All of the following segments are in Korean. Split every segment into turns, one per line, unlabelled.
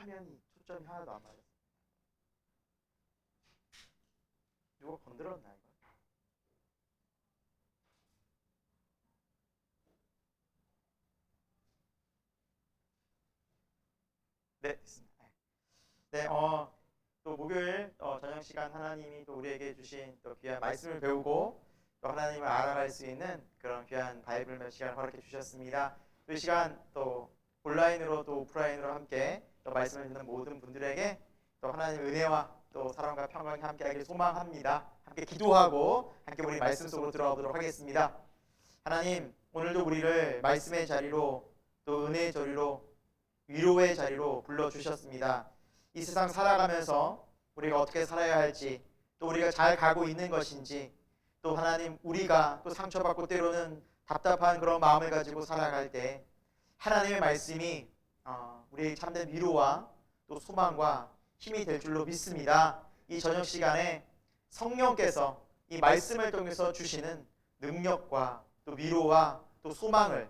화면이 초점이 하나도 안 맞았어. 누가 건드렸나 이거? 네, 됐습니다. 네, 또 목요일 저녁 시간 하나님이 또 우리에게 주신 또 귀한 말씀을 배우고 또 하나님을 알아갈 수 있는 그런 귀한 바이블 몇 시간을 허락해 주셨습니다. 또 이 시간 또 온라인으로 또 오프라인으로 함께 또 말씀을 듣는 모든 분들에게 또 하나님의 은혜와 또 사랑과 평강이 함께하길 소망합니다. 함께 기도하고 함께 우리 말씀 속으로 들어가도록 하겠습니다. 하나님, 오늘도 우리를 말씀의 자리로 또 은혜의 자리로 위로의 자리로 불러주셨습니다. 이 세상 살아가면서 우리가 어떻게 살아야 할지, 또 우리가 잘 가고 있는 것인지, 또 하나님, 우리가 또 상처받고 때로는 답답한 그런 마음을 가지고 살아갈 때 하나님의 말씀이 우리의 참된 위로와 또 소망과 힘이 될 줄로 믿습니다. 이 저녁 시간에 성령께서 이 말씀을 통해서 주시는 능력과 또 위로와 또 소망을,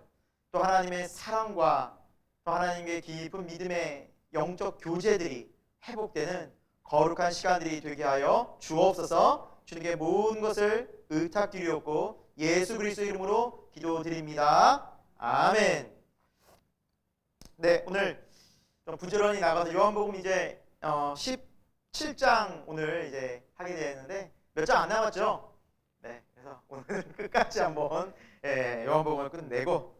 또 하나님의 사랑과 또 하나님의 깊은 믿음의 영적 교제들이 회복되는 거룩한 시간들이 되게 하여 주옵소서. 주님께 모든 것을 의탁드리옵고 예수 그리스도의 이름으로 기도드립니다. 아멘. 네, 오늘 좀 부지런히 나가서 요한복음 이제 17장 오늘 이제 하게 되는데 몇 장 안 남았죠? 네, 그래서 오늘은 끝까지 한번 요한복음을 끝내고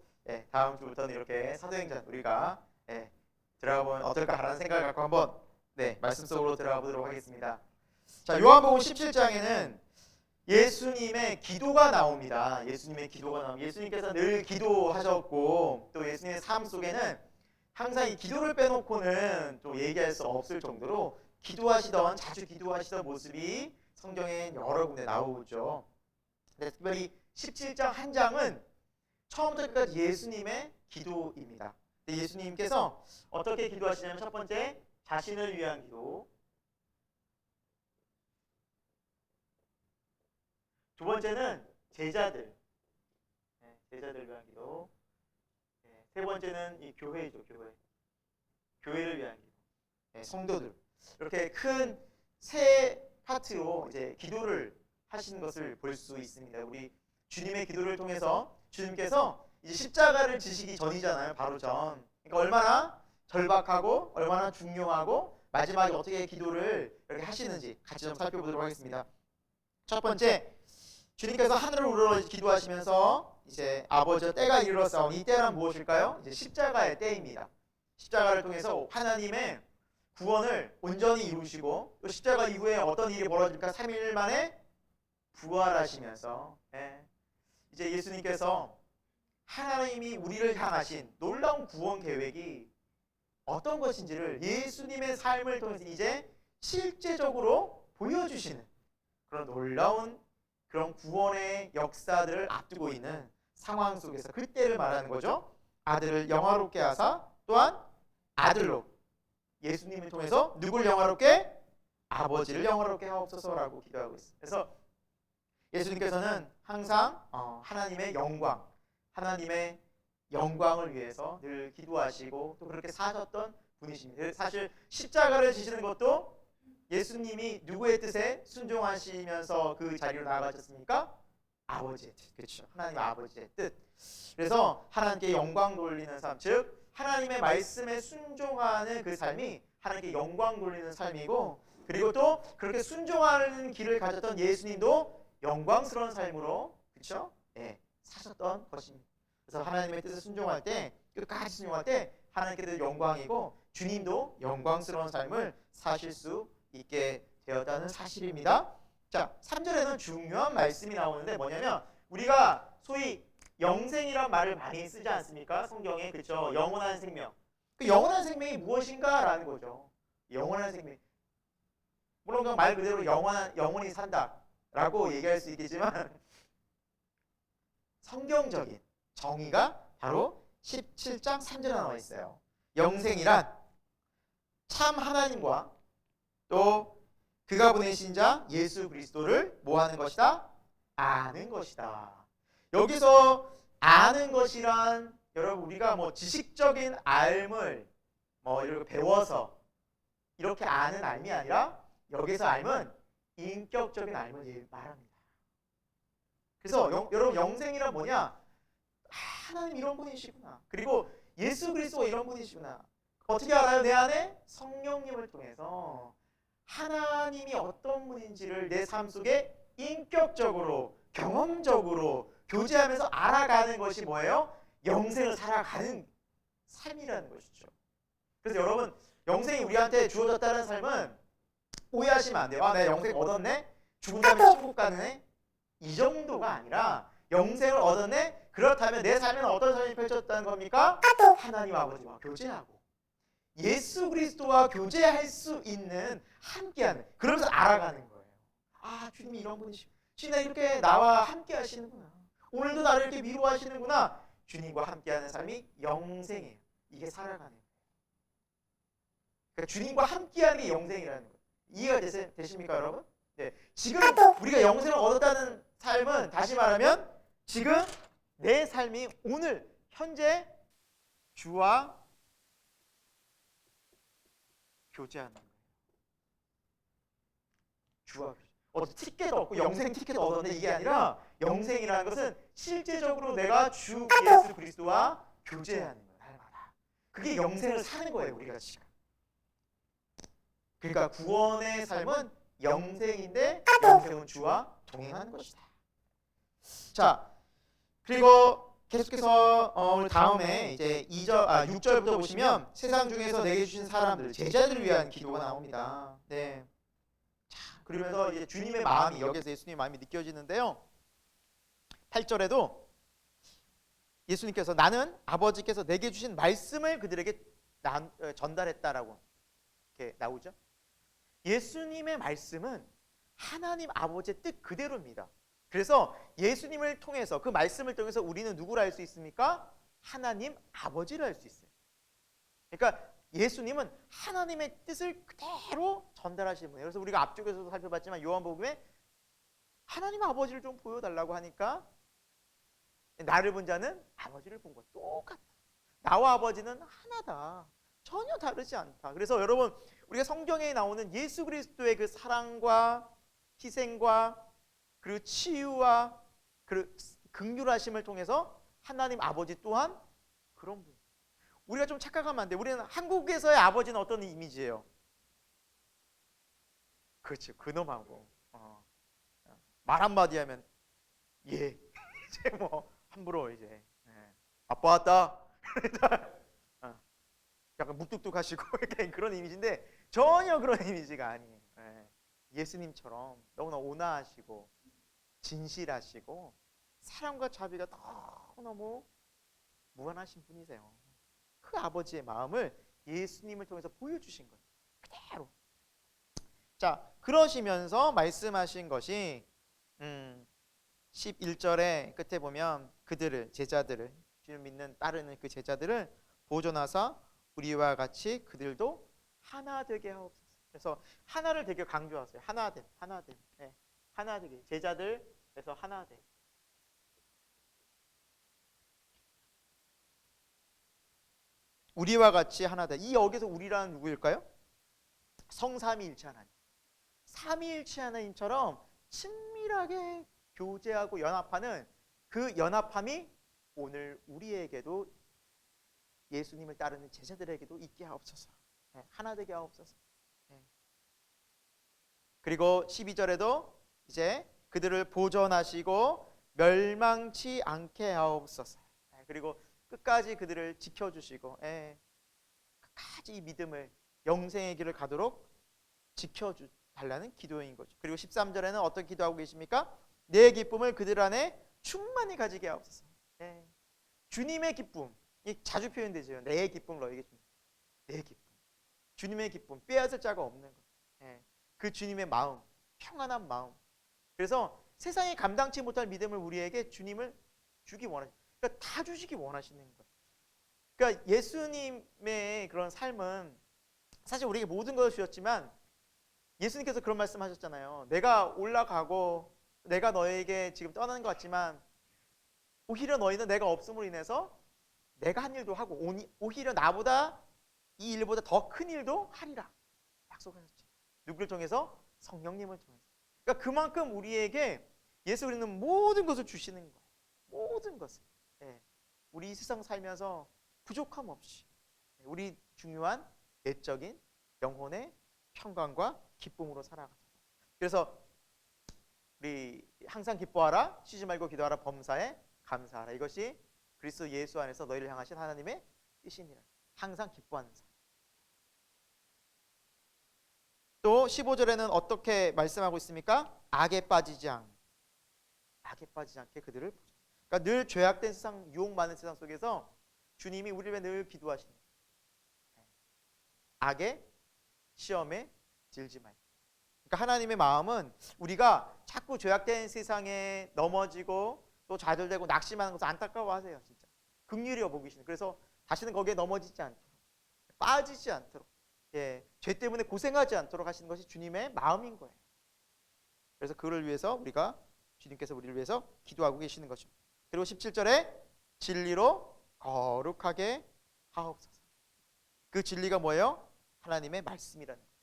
다음 주부터는 이렇게 사도행전 우리가 들어가 보면 어떨까라는 생각을 갖고 한번 말씀 속으로 들어가 보도록 하겠습니다. 자, 요한복음 17장에는 예수님의 기도가 나옵니다. 예수님의 기도가 나옵니다. 예수님께서 늘 기도하셨고 또 예수님의 삶 속에는 항상 이 기도를 빼놓고는 또 얘기할 수 없을 정도로 자주 기도하시던 모습이 성경에 여러 군데 나오죠. 특별히 17장 한 장은 처음부터 끝까지 예수님의 기도입니다. 예수님께서 어떻게 기도하시냐면 첫 번째, 자신을 위한 기도. 두 번째는 제자들을 위한 기도. 세 번째는 이 교회이죠, 교회를 위한 기도. 성도들. 이렇게 큰 세 파트로 이제 기도를 하시는 것을 볼 수 있습니다. 우리 주님의 기도를 통해서 주님께서 이제 십자가를 지시기 전이잖아요. 바로 전. 그러니까 얼마나 절박하고 얼마나 중요하고 마지막에 어떻게 기도를 이렇게 하시는지 같이 좀 살펴보도록 하겠습니다. 첫 번째, 주님께서 하늘을 우러러 기도하시면서 이제 아버지여 때가 이르렀사오니 이 때란 무엇일까요? 이제 십자가의 때입니다. 십자가를 통해서 하나님의 구원을 온전히 이루시고 또 십자가 이후에 어떤 일이 벌어질까? 3일 만에 부활하시면서 이제 예수님께서 하나님이 우리를 향하신 놀라운 구원 계획이 어떤 것인지를 예수님의 삶을 통해서 이제 실제적으로 보여주시는 그런 놀라운 그런 구원의 역사들을 앞두고 있는 상황 속에서 그때를 말하는 거죠. 아들을 영화롭게 하사 또한 아들로 예수님을 통해서 누굴 영화롭게? 아버지를 영화롭게 하옵소서라고 기도하고 있어요. 그래서 예수님께서는 항상 하나님의 영광을 위해서 늘 기도하시고 또 그렇게 사셨던 분이십니다. 사실 십자가를 지시는 것도 예수님이 누구의 뜻에 순종하시면서 그 자리로 나아가셨습니까? 아버지의 뜻. 그렇죠. 하나님 아버지의 뜻. 그래서 하나님께 영광 돌리는 삶, 즉 하나님의 말씀에 순종하는 그 삶이 하나님께 영광 돌리는 삶이고, 그리고 또 그렇게 순종하는 길을 가졌던 예수님도 영광스러운 삶으로 그렇죠? 사셨던 것입니다. 그래서 하나님의 뜻에 순종할 때, 끝까지 순종할 때 하나님께도 영광이고 주님도 영광스러운 삶을 사실 수 있게 되었다는 사실입니다. 자, 3절에는 중요한 말씀이 나오는데 뭐냐면 우리가 소위 영생이란 말을 많이 쓰지 않습니까? 성경에. 그렇죠? 영원한 생명. 그 영원한 생명이 무엇인가라는 거죠. 영원한 생명. 물론 그 말 그대로 영원히 산다라고 얘기할 수 있겠지만 성경적인 정의가 바로 17장 3절에 나와 있어요. 영생이란 참 하나님과 또 그가 보내신 자 예수 그리스도를 뭐 하는 것이다? 아는 것이다. 여기서 아는 것이란 여러분 우리가 뭐 지식적인 알을 뭐 이렇게 배워서 이렇게 아는 알미 아니라 여기서 알면 인격적인 알을 말합니다. 그래서 여러분 영생이란 뭐냐? 하나님 이런 분이시구나. 그리고 예수 그리스도 이런 분이시구나. 어떻게 알아요? 내 안에 성령님을 통해서 하나님이 어떤 분인지를 내 삶 속에 인격적으로 경험적으로 교제하면서 알아가는 것이 뭐예요? 영생을 살아가는 삶이라는 것이죠. 그래서 여러분 영생이 우리한테 주어졌다는 삶은 오해하시면 안 돼요. 아, 내가 영생 얻었네? 죽은 다음에 천국 가네? 이 정도가 아니라 영생을 얻었네? 그렇다면 내 삶에는 어떤 삶이 펼쳐졌다는 겁니까? 하나님 아버지와 교제하고 예수 그리스도와 교제할 수 있는 함께하는, 그러면서 알아가는 거예요. 아, 주님이 이런 분이시고 주님 이렇게 나와 함께 하시는구나. 오늘도 나를 이렇게 위로하시는구나. 주님과 함께하는 삶이 영생이에요. 이게 살아가는 거예요. 그러니까 주님과 함께하는 게 영생이라는 거예요. 이해가 되십니까 여러분? 네. 지금 우리가 영생을 얻었다는 삶은 다시 말하면 지금 내 삶이 오늘 현재 주와 교제하는 거예요. 주와 티켓 얻고 영생 티켓 얻었는데 이게 아니라 영생이라는 것은 실제적으로 내가 주 예수 그리스도와 교제하는 거예요. 날마다. 그게 영생을 사는 거예요. 우리가 지금. 그러니까 구원의 삶은 영생인데 영생은 주와 동행하는 것이다. 자, 그리고 계속해서 오늘 다음에 이제 6절부터 보시면 세상 중에서 내게 주신 사람들, 제자들을 위한 기도가 나옵니다. 네. 자, 그러면서 이제 주님의 마음이 여기서 예수님의 마음이 느껴지는데요. 8절에도 예수님께서 나는 아버지께서 내게 주신 말씀을 그들에게 전달했다라고 이렇게 나오죠. 예수님의 말씀은 하나님 아버지의 뜻 그대로입니다. 그래서 예수님을 통해서 그 말씀을 통해서 우리는 누구를 알 수 있습니까? 하나님 아버지를 알 수 있어요. 그러니까 예수님은 하나님의 뜻을 그대로 전달하시는 분이에요. 그래서 우리가 앞쪽에서도 살펴봤지만 요한복음에 하나님 아버지를 좀 보여달라고 하니까 나를 본 자는 아버지를 본 것 똑같다. 나와 아버지는 하나다. 전혀 다르지 않다. 그래서 여러분 우리가 성경에 나오는 예수 그리스도의 그 사랑과 희생과 그리고 치유와 그 긍휼하심을 통해서 하나님 아버지 또한 그런 분. 우리가 좀 착각하면 안 돼. 우리는 한국에서의 아버지는 어떤 이미지예요? 그렇죠. 그놈하고 말 한마디 하면 예 이제 뭐 함부로 이제 아빠 왔다. 약간 묵뚝뚝하시고 그런 이미지인데 전혀 그런 이미지가 아니에요. 예수님처럼 너무나 온화하시고 진실하시고 사랑과 자비가 너무너무 무한하신 분이세요. 그 아버지의 마음을 예수님을 통해서 보여주신 거예요. 그대로. 자, 그러시면서 말씀하신 것이 11절의 끝에 보면 그들을, 제자들을, 주님 믿는 따르는 그 제자들을 보존하사 우리와 같이 그들도 하나 되게 하옵소서. 그래서 하나를 되게 강조하세요. 하나됨, 하나됨. 네. 하나 되게. 제자들에서 하나 되게. 우리와 같이 하나 되게. 이 여기서 우리라는 누구일까요? 성삼위일체 하나님. 삼위일체 하나님처럼 친밀하게 교제하고 연합하는 그 연합함이 오늘 우리에게도 예수님을 따르는 제자들에게도 있게 하옵소서. 하나 되게 하옵소서. 그리고 12절에도 이제 그들을 보존하시고 멸망치 않게 하옵소서. 그리고 끝까지 그들을 지켜주시고 끝까지 이 믿음을 영생의 길을 가도록 지켜달라는 기도인 거죠. 그리고 13절에는 어떻게 기도하고 계십니까? 내 기쁨을 그들 안에 충만히 가지게 하옵소서. 주님의 기쁨, 이 자주 표현되죠. 내 기쁨을 너에게 줍니다. 내 기쁨, 주님의 기쁨, 빼앗을 자가 없는 것. 그 주님의 마음, 평안한 마음. 그래서 세상이 감당치 못할 믿음을 우리에게 주님을 주기 원하시는, 그러니까 다 주시기 원하시는 거예요. 그러니까 예수님의 그런 삶은 사실 우리에게 모든 것을 주셨지만 예수님께서 그런 말씀하셨잖아요. 내가 올라가고 내가 너에게 지금 떠나는 것 같지만 오히려 너희는 내가 없음으로 인해서 내가 한 일도 하고 오히려 나보다 이 일보다 더 큰 일도 하리라 약속하셨죠. 누구를 통해서? 성령님을 통해서. 그러니까 그만큼 우리에게 예수 그리스도는 모든 것을 주시는 거예요. 모든 것을. 예. 우리 이 세상 살면서 부족함 없이 우리 중요한 내적인 영혼의 평강과 기쁨으로 살아가자. 그래서 우리 항상 기뻐하라, 쉬지 말고 기도하라, 범사에 감사하라. 이것이 그리스도 예수 안에서 너희를 향하신 하나님의 뜻이니라. 항상 기뻐하는 삶. 또 15절에는 어떻게 말씀하고 있습니까? 악에 빠지지 않게 그들을 보자. 그러니까 늘 죄악된 세상, 유혹 많은 세상 속에서 주님이 우리를 위해 늘 기도하십니다. 악의 시험에 들지 말고. 그러니까 하나님의 마음은 우리가 자꾸 죄악된 세상에 넘어지고 또 좌절되고 낙심하는 것을 안타까워하세요. 진짜 긍휼히 여겨보시는. 그래서 다시는 거기에 넘어지지 않도록, 빠지지 않도록, 죄 때문에 고생하지 않도록 하시는 것이 주님의 마음인 거예요. 그래서 그를 위해서 주님께서 우리를 위해서 기도하고 계시는 거죠. 그리고 17절에 진리로 거룩하게 하옵소서. 그 진리가 뭐예요? 하나님의 말씀이라는 거예요.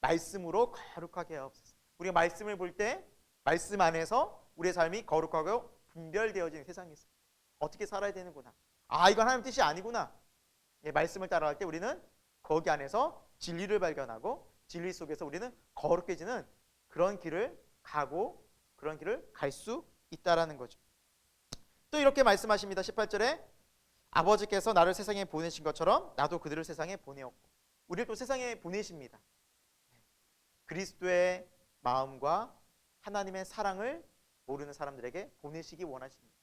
말씀으로 거룩하게 하옵소서. 우리가 말씀을 볼 때 말씀 안에서 우리의 삶이 거룩하고 분별되어지는 세상에서 어떻게 살아야 되는구나. 이건 하나님 뜻이 아니구나. 말씀을 따라갈 때 우리는 거기 안에서 진리를 발견하고 진리 속에서 우리는 거룩해지는 그런 길을 가고 그런 길을 갈 수 있다라는 거죠. 또 이렇게 말씀하십니다. 18절에 아버지께서 나를 세상에 보내신 것처럼 나도 그들을 세상에 보내었고. 우리를 또 세상에 보내십니다. 그리스도의 마음과 하나님의 사랑을 모르는 사람들에게 보내시기 원하십니다.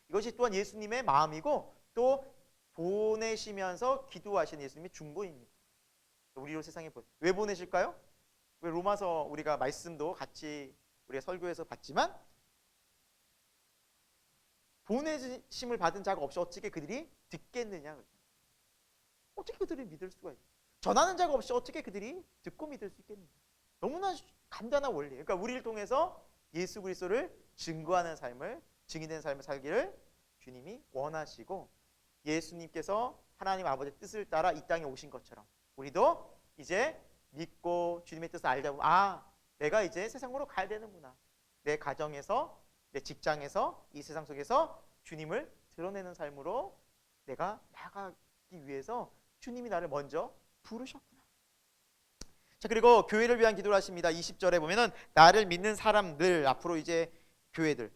이것이 또한 예수님의 마음이고 또 보내시면서 기도하시는 예수님의 중보입니다. 우리로 세상에 왜 보내실까요? 왜 로마서 우리가 말씀도 같이 우리가 설교에서 봤지만 보내심을 받은 자가 없이 어떻게 그들이 듣겠느냐. 어떻게 그들이 믿을 수가 있어요? 전하는 자가 없이 어떻게 그들이 듣고 믿을 수 있겠느냐. 너무나 간단한 원리예요. 그러니까 우리를 통해서 예수 그리스도를 증거하는 삶을, 증인된 삶을 살기를 주님이 원하시고 예수님께서 하나님 아버지의 뜻을 따라 이 땅에 오신 것처럼 우리도 이제 믿고 주님의 뜻을 알다 보면 내가 이제 세상으로 가야 되는구나. 내 가정에서, 내 직장에서, 이 세상 속에서 주님을 드러내는 삶으로 내가 나가기 위해서 주님이 나를 먼저 부르셨구나. 자, 그리고 교회를 위한 기도를 하십니다. 20절에 보면은 나를 믿는 사람들, 앞으로 이제 교회들.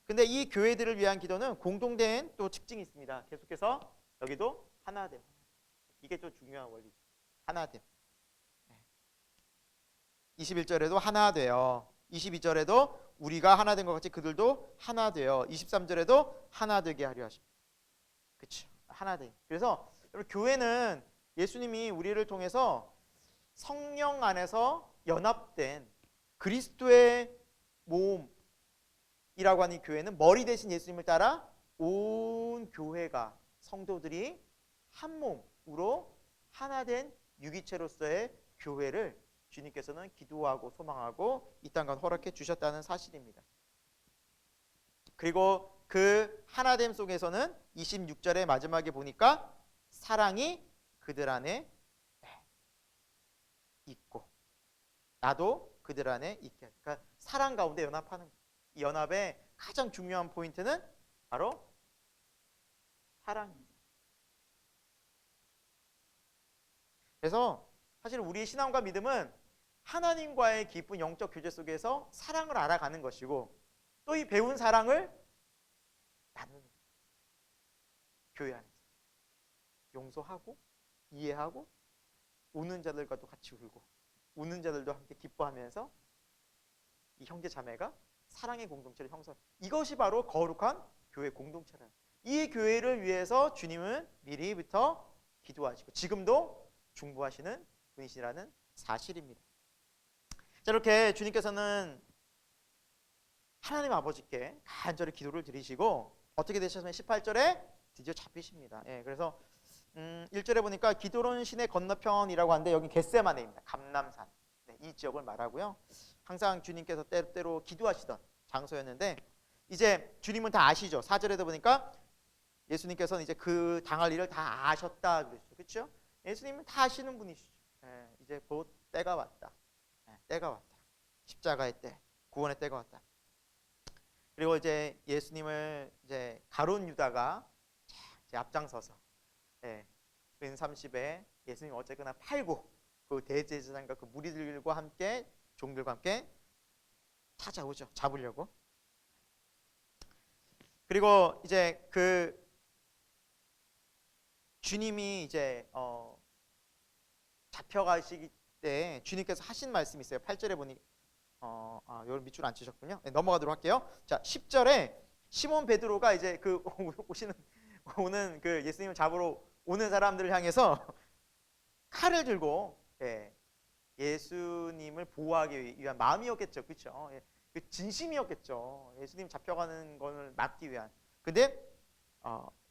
근데 이 교회들을 위한 기도는 공동된 또 특징이 있습니다. 계속해서 여기도 하나됨. 이게 또 중요한 원리죠. 하나됨. 21절에도 하나 되어, 22절에도 우리가 하나 된 것 같이 그들도 하나 되어, 23절에도 하나 되게 하려 하십니다. 그렇죠? 하나 돼. 그래서 교회는 예수님이 우리를 통해서 성령 안에서 연합된 그리스도의 몸이라고 하는 교회는 머리 대신 예수님을 따라 온 교회가, 성도들이 한 몸으로 하나 된 유기체로서의 교회를 주님께서는 기도하고 소망하고 이 땅 가운데 허락해 주셨다는 사실입니다. 그리고 그 하나됨 속에서는 26절의 마지막에 보니까 사랑이 그들 안에 있고 나도 그들 안에 있게 하다. 그러니까 사랑 가운데 연합하는 거예요. 이 연합의 가장 중요한 포인트는 바로 사랑입니다. 그래서 사실 우리의 신앙과 믿음은 하나님과의 깊은 영적 교제 속에서 사랑을 알아가는 것이고 또 이 배운 사랑을 나누는 거예요. 교회 안에서 용서하고 이해하고 우는 자들과도 같이 울고 우는 자들도 함께 기뻐하면서 이 형제 자매가 사랑의 공동체를 형성. 이것이 바로 거룩한 교회 공동체라. 이 교회를 위해서 주님은 미리부터 기도하시고 지금도 중보하시는 분이시라는 사실입니다. 자, 이렇게 주님께서는 하나님 아버지께 간절히 기도를 드리시고 어떻게 되셨냐면 18절에 드디어 잡히십니다. 그래서 1절에 보니까 기드론 시내 건너편이라고 하는데 여기 겟세마네입니다. 감람산. 이 지역을 말하고요. 항상 주님께서 때때로 기도하시던 장소였는데 이제 주님은 다 아시죠. 4절에도 보니까 예수님께서는 이제 그 당할 일을 다 아셨다 그랬죠. 그렇죠? 예수님은 다 아시는 분이시죠. 이제 곧 때가 왔다. 때가 왔다. 십자가의 때, 구원의 때가 왔다. 그리고 이제 예수님을 이제 가룟 유다가 이제 앞장서서 은 30에 예수님 어쨌거나 팔고 그 대제사장과 그 무리들과 함께 종들과 함께 찾아오죠. 잡으려고. 그리고 이제 그 주님이 이제 잡혀가시기 때 주님께서 하신 말씀이 있어요. 8절에 보니 여러분 밑줄 안 치셨군요. 네, 넘어가도록 할게요. 자, 10절에 시몬 베드로가 이제 그 오는 그 예수님을 잡으러 오는 사람들을 향해서 칼을 들고 예수님을 보호하기 위한 마음이었겠죠. 그렇죠? 그 진심이었겠죠. 예수님 잡혀가는 것을 막기 위한. 근데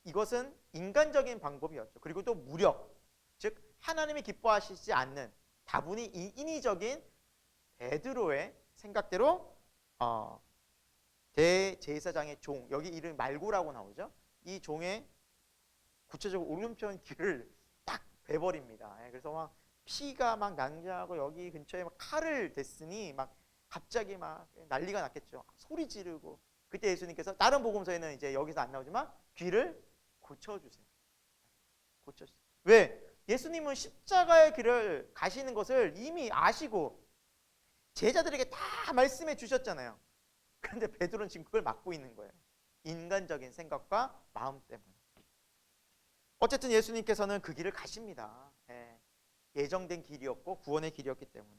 이것은 인간적인 방법이었죠. 그리고 또 무력, 즉 하나님이 기뻐하시지 않는 다분히 인위적인 베드로의 생각대로 대제사장의 종, 여기 이름 말고라고 나오죠. 이 종의 구체적으로 오른편 귀를 딱 베버립니다. 그래서 막 피가 막 낭자하고 여기 근처에 막 칼을 댔으니 막 갑자기 막 난리가 났겠죠. 소리 지르고. 그때 예수님께서 다른 복음서에는 이제 여기서 안 나오지만 귀를 고쳐주세요. 고쳐주세요. 왜? 예수님은 십자가의 길을 가시는 것을 이미 아시고 제자들에게 다 말씀해 주셨잖아요. 그런데 베드로는 지금 그걸 막고 있는 거예요. 인간적인 생각과 마음 때문에. 어쨌든 예수님께서는 그 길을 가십니다. 예정된 길이었고 구원의 길이었기 때문에.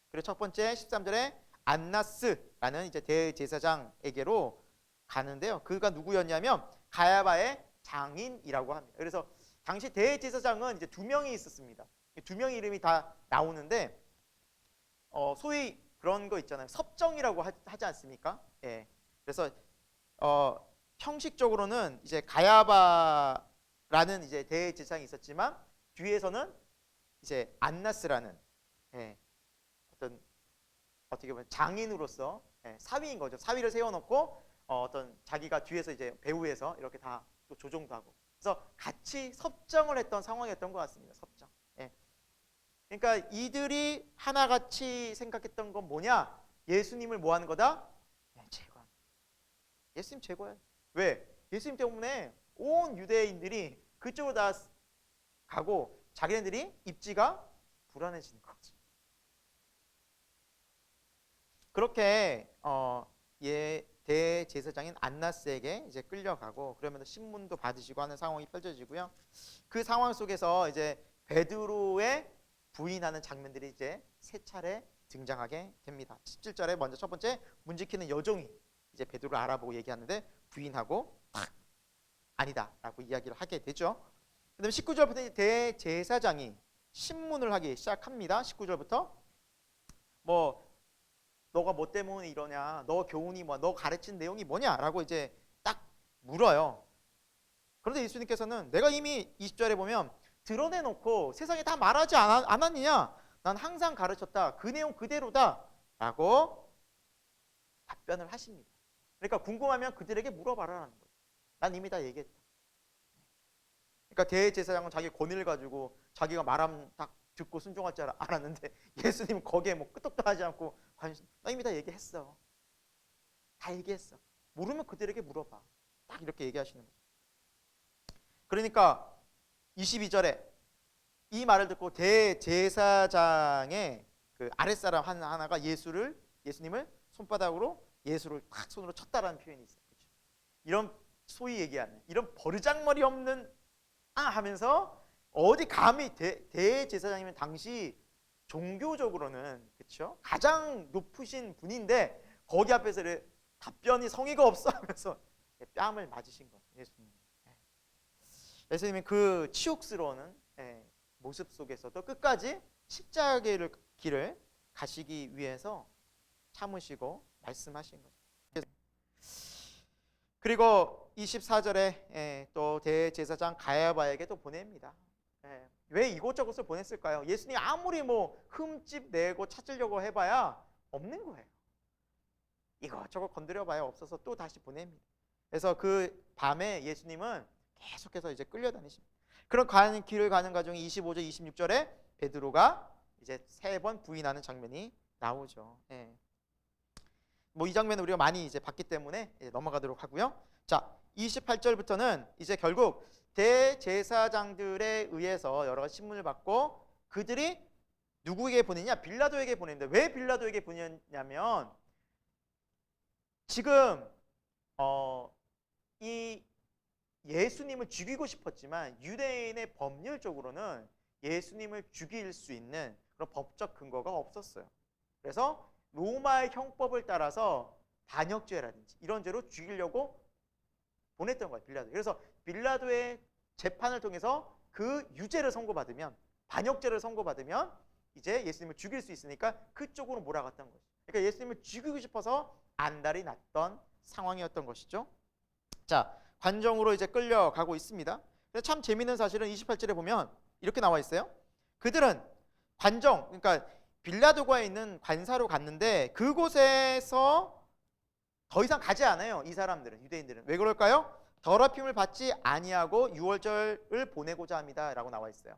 그리고 첫 번째 13절에 안나스라는 이제 대제사장에게로 가는데요. 그가 누구였냐면 가야바의 장인이라고 합니다. 그래서 당시 대제사장은 이제 두 명이 있었습니다. 두 명의 이름이 다 나오는데 소위 그런 거 있잖아요. 섭정이라고 하지 않습니까? 그래서 형식적으로는 이제 가야바라는 이제 대제사장이 있었지만 뒤에서는 이제 안나스라는 어떻게 보면 장인으로서 사위인 거죠. 사위를 세워놓고 어떤 자기가 뒤에서 이제 배후에서 이렇게 다 또 조종도 하고. 그래서 같이 섭정을 했던 상황이었던 것 같습니다. 섭정. 그러니까 이들이 하나같이 생각했던 건 뭐냐? 예수님을 뭐 하는 거다? 제거하는. 예수님 제거해. 왜? 예수님 때문에 온 유대인들이 그쪽으로 다 가고 자기네들이 입지가 불안해지는 거지. 그렇게 대제사장인 안나스에게 이제 끌려가고 그러면서 신문도 받으시고 하는 상황이 펼쳐지고요. 그 상황 속에서 이제 베드로의 부인하는 장면들이 이제 세 차례 등장하게 됩니다. 17절에 먼저 첫 번째 문지키는 여종이 이제 베드로를 알아보고 얘기하는데 부인하고 아니다라고 이야기를 하게 되죠. 그다음에 19절부터 대제사장이 신문을 하기 시작합니다. 19절부터 너가 뭐 때문에 이러냐? 너 교훈이 뭐? 너 가르친 내용이 뭐냐?라고 이제 딱 물어요. 그런데 예수님께서는 내가 이미 20절에 보면 드러내놓고 세상에 다 말하지 않았느냐? 난 항상 가르쳤다. 그 내용 그대로다. 라고 답변을 하십니다. 그러니까 궁금하면 그들에게 물어봐라라는 거예요. 난 이미 다 얘기했다. 그러니까 대제사장은 자기 권위를 가지고 자기가 말하면 딱 듣고 순종할 줄 알았는데 예수님은 거기에 뭐 끄떡도 하지 않고 나 이미 다 얘기했어. 다 얘기했어. 모르면 그들에게 물어봐. 딱 이렇게 얘기하시는 거죠. 그러니까 22절에 이 말을 듣고 대제사장의 그 아랫사람 하나가 예수님을 손바닥으로 예수를 탁 손으로 쳤다라는 표현이 있어요. 그렇죠? 이런 소위 얘기하는 이런 버르장머리 없는 하면서 어디 감히 대제사장이면 당시 종교적으로는 그렇죠? 가장 높으신 분인데 거기 앞에서 답변이 성의가 없어 하면서 뺨을 맞으신 거예요. 예수님은 그 치욕스러운 모습 속에서도 끝까지 십자가의 길을 가시기 위해서 참으시고 말씀하신 거죠. 그리고 24절에 또 대제사장 가야바에게 또 보냅니다. 왜 이곳저곳을 보냈을까요? 예수님이 아무리 뭐 흠집 내고 찾으려고 해봐야 없는 거예요. 이것저것 건드려봐야 없어서 또 다시 보냅니다. 그래서 그 밤에 예수님은 계속해서 이제 끌려다니십니다. 그런 길을 가는 과정에 25절, 26절에 베드로가 이제 3번 부인하는 장면이 나오죠. 예. 뭐 이 장면은 우리가 많이 이제 봤기 때문에 넘어가도록 하고요. 자, 28절부터는 이제 결국 대제사장들에 의해서 여러 가지 신문을 받고 그들이 누구에게 보내냐? 빌라도에게 보냅니다. 왜 빌라도에게 보냈냐면 지금 이 예수님을 죽이고 싶었지만 유대인의 법률적으로는 예수님을 죽일 수 있는 그런 법적 근거가 없었어요. 그래서 로마의 형법을 따라서 반역죄라든지 이런 죄로 죽이려고 보냈던 거예요, 빌라도. 그래서 빌라도의 재판을 통해서 그 유죄를 선고받으면, 반역죄를 선고받으면 이제 예수님을 죽일 수 있으니까 그쪽으로 몰아갔던 거죠. 그러니까 예수님을 죽이고 싶어서 안달이 났던 상황이었던 것이죠. 자, 관정으로 이제 끌려가고 있습니다. 근데 참 재미있는 사실은 28절에 보면 이렇게 나와 있어요. 그들은 관정, 그러니까 빌라도가 있는 관사로 갔는데 그곳에서 더 이상 가지 않아요. 이 사람들은, 유대인들은. 왜 그럴까요? 더럽힘을 받지 아니하고 유월절을 보내고자 합니다 라고 나와 있어요.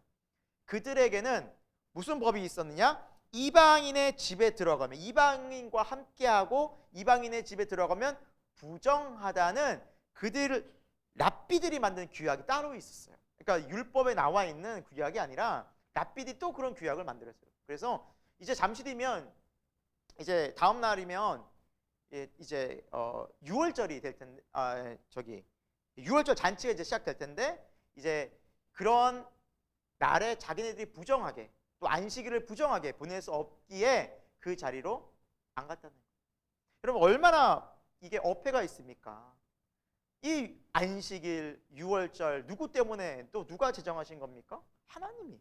그들에게는 무슨 법이 있었느냐? 이방인의 집에 들어가면, 이방인과 함께하고 이방인의 집에 들어가면 부정하다는 그들 랍비들이 만든 규약이 따로 있었어요. 그러니까 율법에 나와 있는 규약이 아니라 랍비들이 또 그런 규약을 만들었어요. 그래서 이제 잠시 뒤면 이제 다음 날이면 이제 6월절이 될 텐데, 저기 6월절 잔치가 이제 시작될 텐데 이제 그런 날에 자기네들이 부정하게 또 안식일을 부정하게 보낼 수 없기에 그 자리로 안 갔다는 거예요. 여러분 얼마나 이게 어폐가 있습니까? 이 안식일, 6월절 누구 때문에 또 누가 제정하신 겁니까? 하나님이.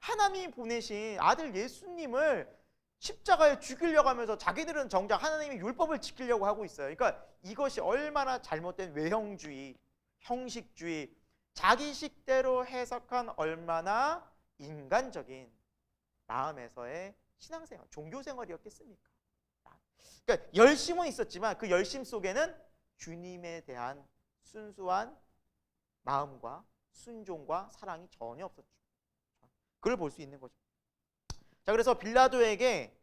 하나님이 보내신 아들 예수님을 십자가에 죽이려고 하면서 자기들은 정작 하나님의 율법을 지키려고 하고 있어요. 그러니까 이것이 얼마나 잘못된 외형주의, 형식주의, 자기식대로 해석한 얼마나 인간적인 마음에서의 신앙생활, 종교생활이었겠습니까? 그러니까 열심은 있었지만 그 열심 속에는 주님에 대한 순수한 마음과 순종과 사랑이 전혀 없었죠. 그걸 볼 수 있는 거죠. 자, 그래서 빌라도에게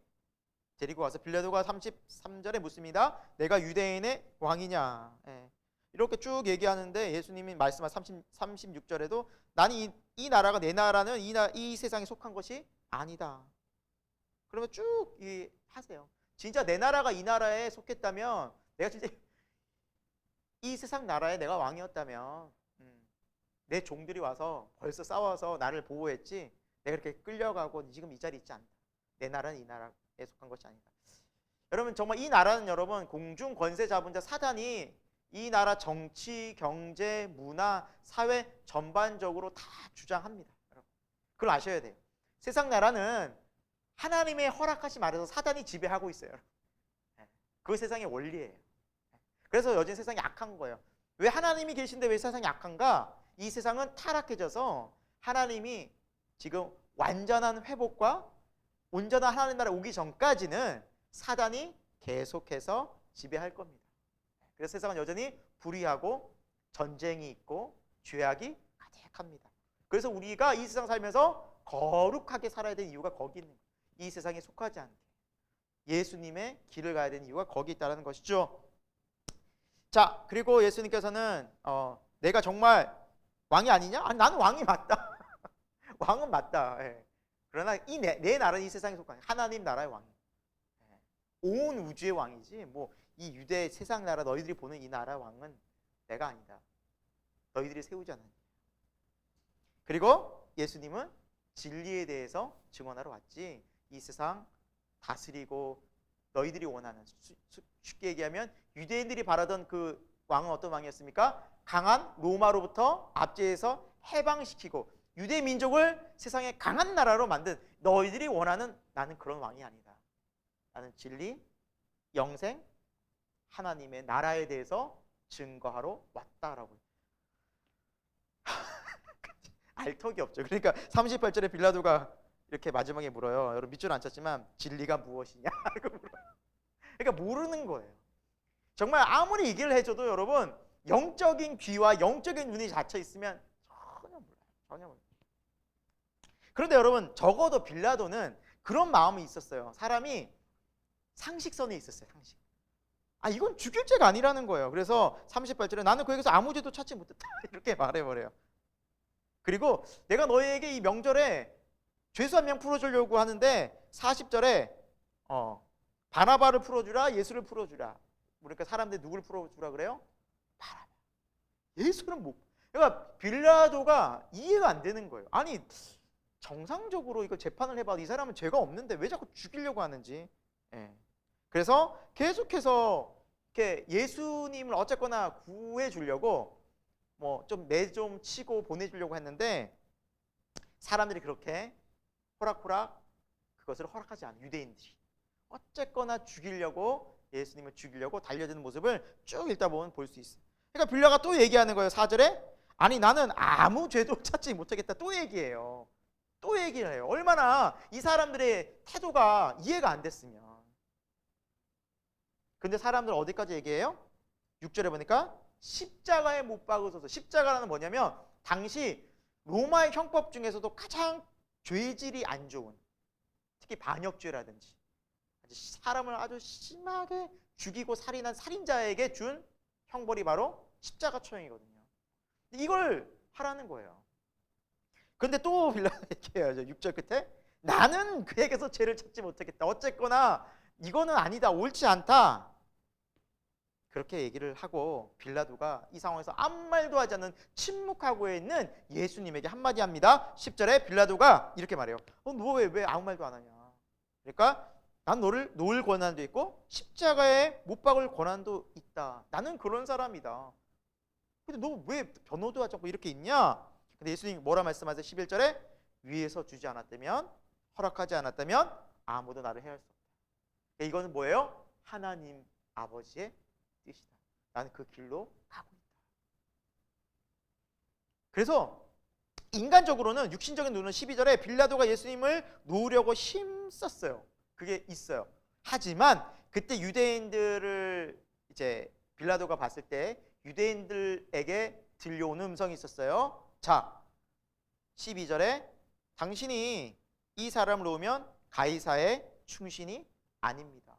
데리고 와서 빌라도가 33절에 묻습니다. 내가 유대인의 왕이냐? 이렇게 쭉 얘기하는데 예수님이 말씀한 36절에도 나는 이 나라가 내 나라는 이 세상에 속한 것이 아니다. 그러면 쭉 하세요. 진짜 내 나라가 이 나라에 속했다면, 내가 진짜 이 세상 나라에 내가 왕이었다면 내 종들이 와서 벌써 싸워서 나를 보호했지, 내가 이렇게 끌려가고 지금 이 자리에 있지 않다. 내 나라는 이 나라에 속한 것이 아니다. 여러분 정말 이 나라는 여러분 공중 권세 잡은 자 사단이 이 나라 정치, 경제, 문화, 사회 전반적으로 다 주장합니다. 여러분. 그걸 아셔야 돼요. 세상 나라는 하나님의 허락하지 말아서 사단이 지배하고 있어요. 그 세상의 원리예요. 그래서 요즘 세상이 악한 거예요. 왜 하나님이 계신데 왜 세상이 악한가? 이 세상은 타락해져서 하나님이 지금 완전한 회복과 온전한 하나님 나라 오기 전까지는 사단이 계속해서 지배할 겁니다. 그래서 세상은 여전히 불의하고 전쟁이 있고 죄악이 가득합니다. 그래서 우리가 이 세상 살면서 거룩하게 살아야 되는 이유가 거기 있는 거예요. 이 세상에 속하지 않게 예수님의 길을 가야 되는 이유가 거기 있다는 것이죠. 자, 그리고 예수님께서는 내가 정말 왕이 아니냐? 아니, 나는 왕이 맞다. 왕은 맞다. 예. 그러나 내 나라는 이 세상에 속한 하나님 나라의 왕이에요. 온 우주의 왕이지 뭐 이 유대 세상 나라 너희들이 보는 이 나라 왕은 내가 아니다. 너희들이 세우지 않는. 그리고 예수님은 진리에 대해서 증언하러 왔지 이 세상 다스리고 너희들이 원하는, 쉽게 얘기하면 유대인들이 바라던 그 왕은 어떤 왕이었습니까? 강한 로마로부터 압제해서 해방시키고 유대 민족을 세상의 강한 나라로 만든, 너희들이 원하는 나는 그런 왕이 아니다. 나는 진리, 영생, 하나님의 나라에 대해서 증거하러 왔다라고. 알턱이 없죠. 그러니까 38절에 빌라도가 이렇게 마지막에 물어요. 여러분 밑줄 안 쳤지만 진리가 무엇이냐? 그러니까 모르는 거예요. 정말 아무리 얘기를 해줘도 여러분 영적인 귀와 영적인 눈이 닫혀 있으면 전혀 몰라요. 전혀 몰라요. 그런데 여러분 적어도 빌라도는 그런 마음이 있었어요. 사람이 상식선에 있었어요. 상식. 이건 죽일 죄가 아니라는 거예요. 그래서 38절에 나는 그에게서 아무 죄도 찾지 못했다 이렇게 말해버려요. 그리고 내가 너희에게 이 명절에 죄수 한 명 풀어주려고 하는데 40절에 바나바를 풀어주라, 예수를 풀어주라. 그러니까 사람들이 누굴 풀어주라 그래요? 바나바. 예수는 못. 그러니까 빌라도가 이해가 안 되는 거예요. 아니 정상적으로 이거 재판을 해봐도 이 사람은 죄가 없는데 왜 자꾸 죽이려고 하는지. 예. 그래서 계속해서 이렇게 예수님을 어쨌거나 구해주려고 뭐 좀 매 좀 치고 보내주려고 했는데 사람들이 그렇게 호락호락 그것을 허락하지 않아요. 유대인들이 어쨌거나 죽이려고, 예수님을 죽이려고 달려드는 모습을 쭉 읽다 보면 볼 수 있어요. 그러니까 빌라가 또 얘기하는 거예요. 4절에 아니 나는 아무 죄도 찾지 못하겠다. 또 얘기해요. 또 얘기를 해요. 얼마나 이 사람들의 태도가 이해가 안 됐으면. 근데 사람들 어디까지 얘기해요? 6절에 보니까 십자가에 못 박으소서. 십자가라는 뭐냐면 당시 로마의 형법 중에서도 가장 죄질이 안 좋은, 특히 반역죄라든지 사람을 아주 심하게 죽이고 살인한 살인자에게 준 형벌이 바로 십자가 처형이거든요. 이걸 하라는 거예요. 근데 또 빌라가 얘기해요. 6절 끝에 나는 그에게서 죄를 찾지 못하겠다. 어쨌거나 이거는 아니다. 옳지 않다. 그렇게 얘기를 하고 빌라도가 이 상황에서 아무 말도 하지 않는 침묵하고 있는 예수님에게 한마디 합니다. 10절에 빌라도가 이렇게 말해요. 너 왜 아무 말도 안 하냐. 그러니까 난 너를 놓을 권한도 있고 십자가에 못 박을 권한도 있다. 나는 그런 사람이다. 근데 너 왜 변호도 하지 않고 이렇게 있냐. 근데 예수님이 뭐라 말씀하세요? 11절에 위에서 주지 않았다면, 허락하지 않았다면 아무도 나를 해할 수 없다. 이거는 뭐예요? 하나님 아버지의 뜻이다. 나는 그 길로 가고 있다. 그래서 인간적으로는, 육신적인 눈은 12절에 빌라도가 예수님을 놓으려고 힘썼어요. 그게 있어요. 하지만 그때 유대인들을 이제 빌라도가 봤을 때 유대인들에게 들려오는 음성이 있었어요. 자, 12절에 당신이 이 사람을 놓으면 가이사의 충신이 아닙니다.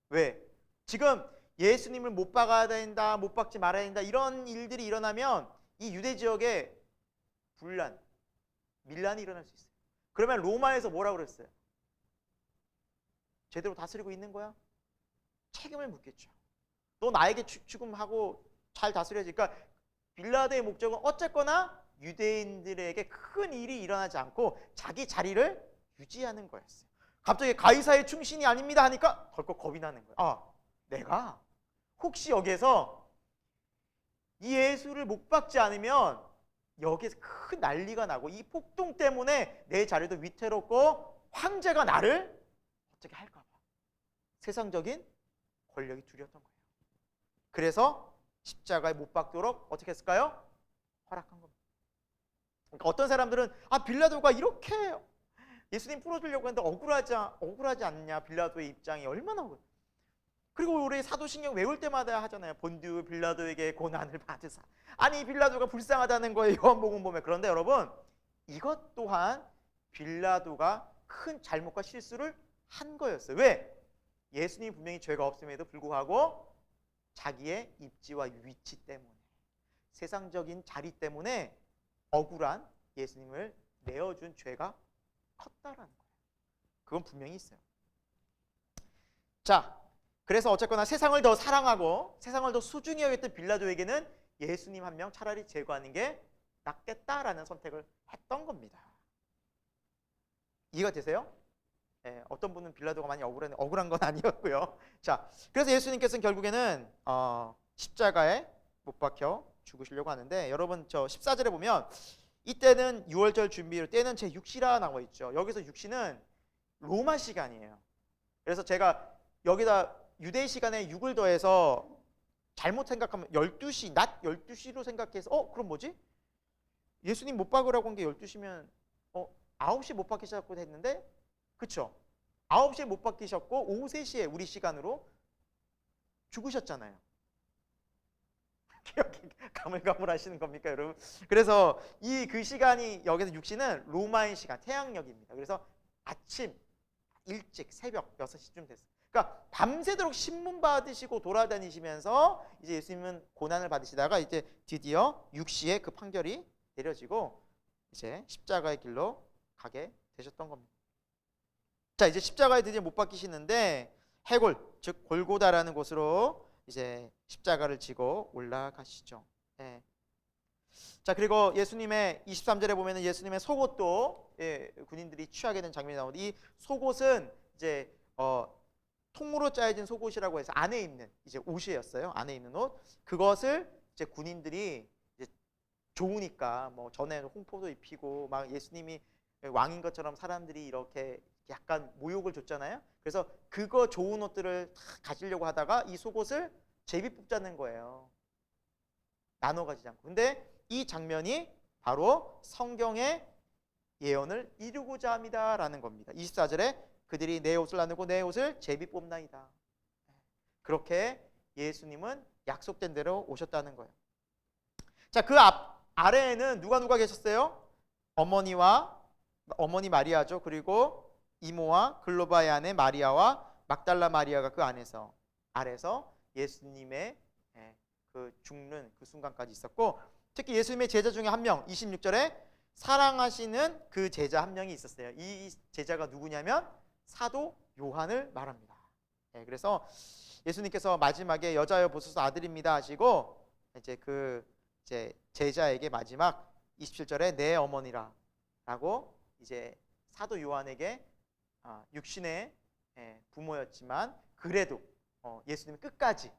왜? 지금 예수님을 못 박아야 된다, 못 박지 말아야 된다, 이런 일들이 일어나면 이 유대 지역에 분란, 밀란이 일어날 수 있어요. 그러면 로마에서 뭐라고 그랬어요? 제대로 다스리고 있는 거야? 책임을 묻겠죠. 너 나에게 죽음하고 잘 다스려야지. 그러니까 빌라도의 목적은 어쨌거나 유대인들에게 큰 일이 일어나지 않고 자기 자리를 유지하는 거였어요. 갑자기 가이사의 충신이 아닙니다 하니까 덜컥 겁이 나는 거예요. 내가 혹시 여기에서 이 예수를 못 박지 않으면 여기에서 큰 난리가 나고 이 폭동 때문에 내 자리도 위태롭고 황제가 나를 어떻게 할까 봐 세상적인 권력이 두려웠던 거예요. 그래서 십자가에 못 박도록 어떻게 했을까요? 허락한 겁니다. 그러니까 어떤 사람들은 빌라도가 이렇게 예수님 풀어주려고 했는데 억울하지 않냐. 빌라도의 입장이 얼마나 억울해. 그리고 우리 사도신경 외울 때마다 하잖아요. 본디오 빌라도에게 고난을 받으사. 아니 빌라도가 불쌍하다는 거예요. 요한복음 보면. 그런데 여러분 이것 또한 빌라도가 큰 잘못과 실수를 한 거였어요. 왜? 예수님이 분명히 죄가 없음에도 불구하고 자기의 입지와 위치 때문에, 세상적인 자리 때문에 억울한 예수님을 내어준 죄가 컸다라는 거예요. 그건 분명히 있어요. 자, 그래서 어쨌거나 세상을 더 사랑하고 세상을 더 소중히 여겼던 빌라도에게는 예수님 한 명 차라리 제거하는 게 낫겠다라는 선택을 했던 겁니다. 이해가 되세요? 네, 어떤 분은 빌라도가 많이 억울한 건 아니었고요. 자, 그래서 예수님께서는 결국에는 십자가에 못 박혀 죽으시려고 하는데, 여러분 저 14절에 보면 이때는 6월절 준비로 때는 제6시라 나와 있죠. 여기서 6시는 로마 시간이에요. 그래서 제가 여기다 유대 시간에 6을 더해서 잘못 생각하면 12시, 낮 12시로 생각해서 그럼 뭐지? 예수님 못 박으라고 한 게 12시면 9시 못 박히셨다고 했는데, 그쵸? 9시에 못 박히셨고 오후 3시에 우리 시간으로 죽으셨잖아요. 이렇게 가물가물하시는 겁니까, 여러분? 그래서 이 그 시간이 여기서 6시는 로마인 시간, 태양력입니다. 그래서 아침 일찍 새벽 6시쯤 됐어요. 그러니까 밤새도록 신문 받으시고 돌아다니시면서 이제 예수님은 고난을 받으시다가 이제 드디어 6시에 그 판결이 내려지고 이제 십자가의 길로 가게 되셨던 겁니다. 자, 이제 십자가에 드디어 못 박히시는데 해골, 즉 골고다라는 곳으로 이제 십자가를 지고 올라가시죠. 예. 자, 그리고 예수님의 23절에 보면은 예수님의 속옷도 군인들이 취하게 된 장면이 나오는데 이 속옷은 이제 통으로 짜여진 속옷이라고 해서 안에 입는 이제 옷이었어요. 안에 입는 옷. 그것을 이제 군인들이 이제 좋으니까 뭐 전에 홍포도 입히고 막 예수님이 왕인 것처럼 사람들이 이렇게 약간 모욕을 줬잖아요. 그래서 그거 좋은 옷들을 다 가지려고 하다가 이 속옷을 제비 뽑자는 거예요. 나눠 가지지 않고. 근데 이 장면이 바로 성경의 예언을 이루고자 합니다라는 겁니다. 24절에 그들이 내 옷을 나누고 내 옷을 제비 뽑나이다. 그렇게 예수님은 약속된 대로 오셨다는 거예요. 자, 그 아래에는 누가 계셨어요? 어머니 마리아죠. 그리고 이모와 글로바의 아내 마리아와 막달라 마리아가 그 아래서 예수님의 그 죽는 그 순간까지 있었고, 특히 예수님의 제자 중에 한 명, 26절에 사랑하시는 그 제자 한 명이 있었어요. 이 제자가 누구냐면 사도 요한을 말합니다. 그래서 예수님께서 마지막에 여자여 보소서 아들입니다 하시고 이제 제자에게 마지막 27절에 내 어머니라라고 이제 사도 요한에게 육신의 부모였지만 그래도 예수님이 끝까지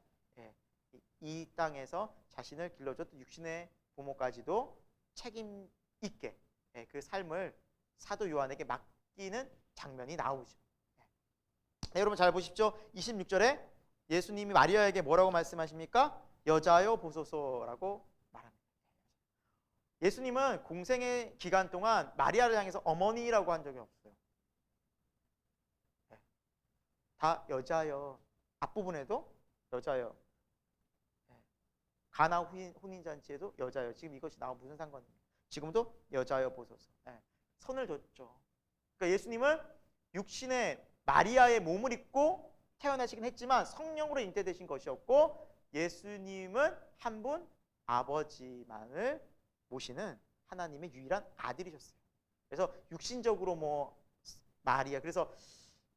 이 땅에서 자신을 길러줬던 육신의 부모까지도 책임 있게 그 삶을 사도 요한에게 맡기는 장면이 나오죠. 여러분 잘 보십시오. 26절에 예수님이 마리아에게 뭐라고 말씀하십니까? 여자여 보소서라고 말합니다. 예수님은 공생의 기간 동안 마리아를 향해서 어머니라고 한 적이 없어요. 다 여자여. 앞부분에도 여자여. 가나 혼인잔치에도 여자여. 지금 이것이 나와 무슨 상관입니까? 지금도 여자여 보소서. 선을 뒀죠. 그러니까 예수님은 육신의 마리아의 몸을 입고 태어나시긴 했지만 성령으로 잉태되신 것이었고, 예수님은 한 분 아버지만을 모시는 하나님의 유일한 아들이셨어요. 그래서 육신적으로 뭐 마리아, 그래서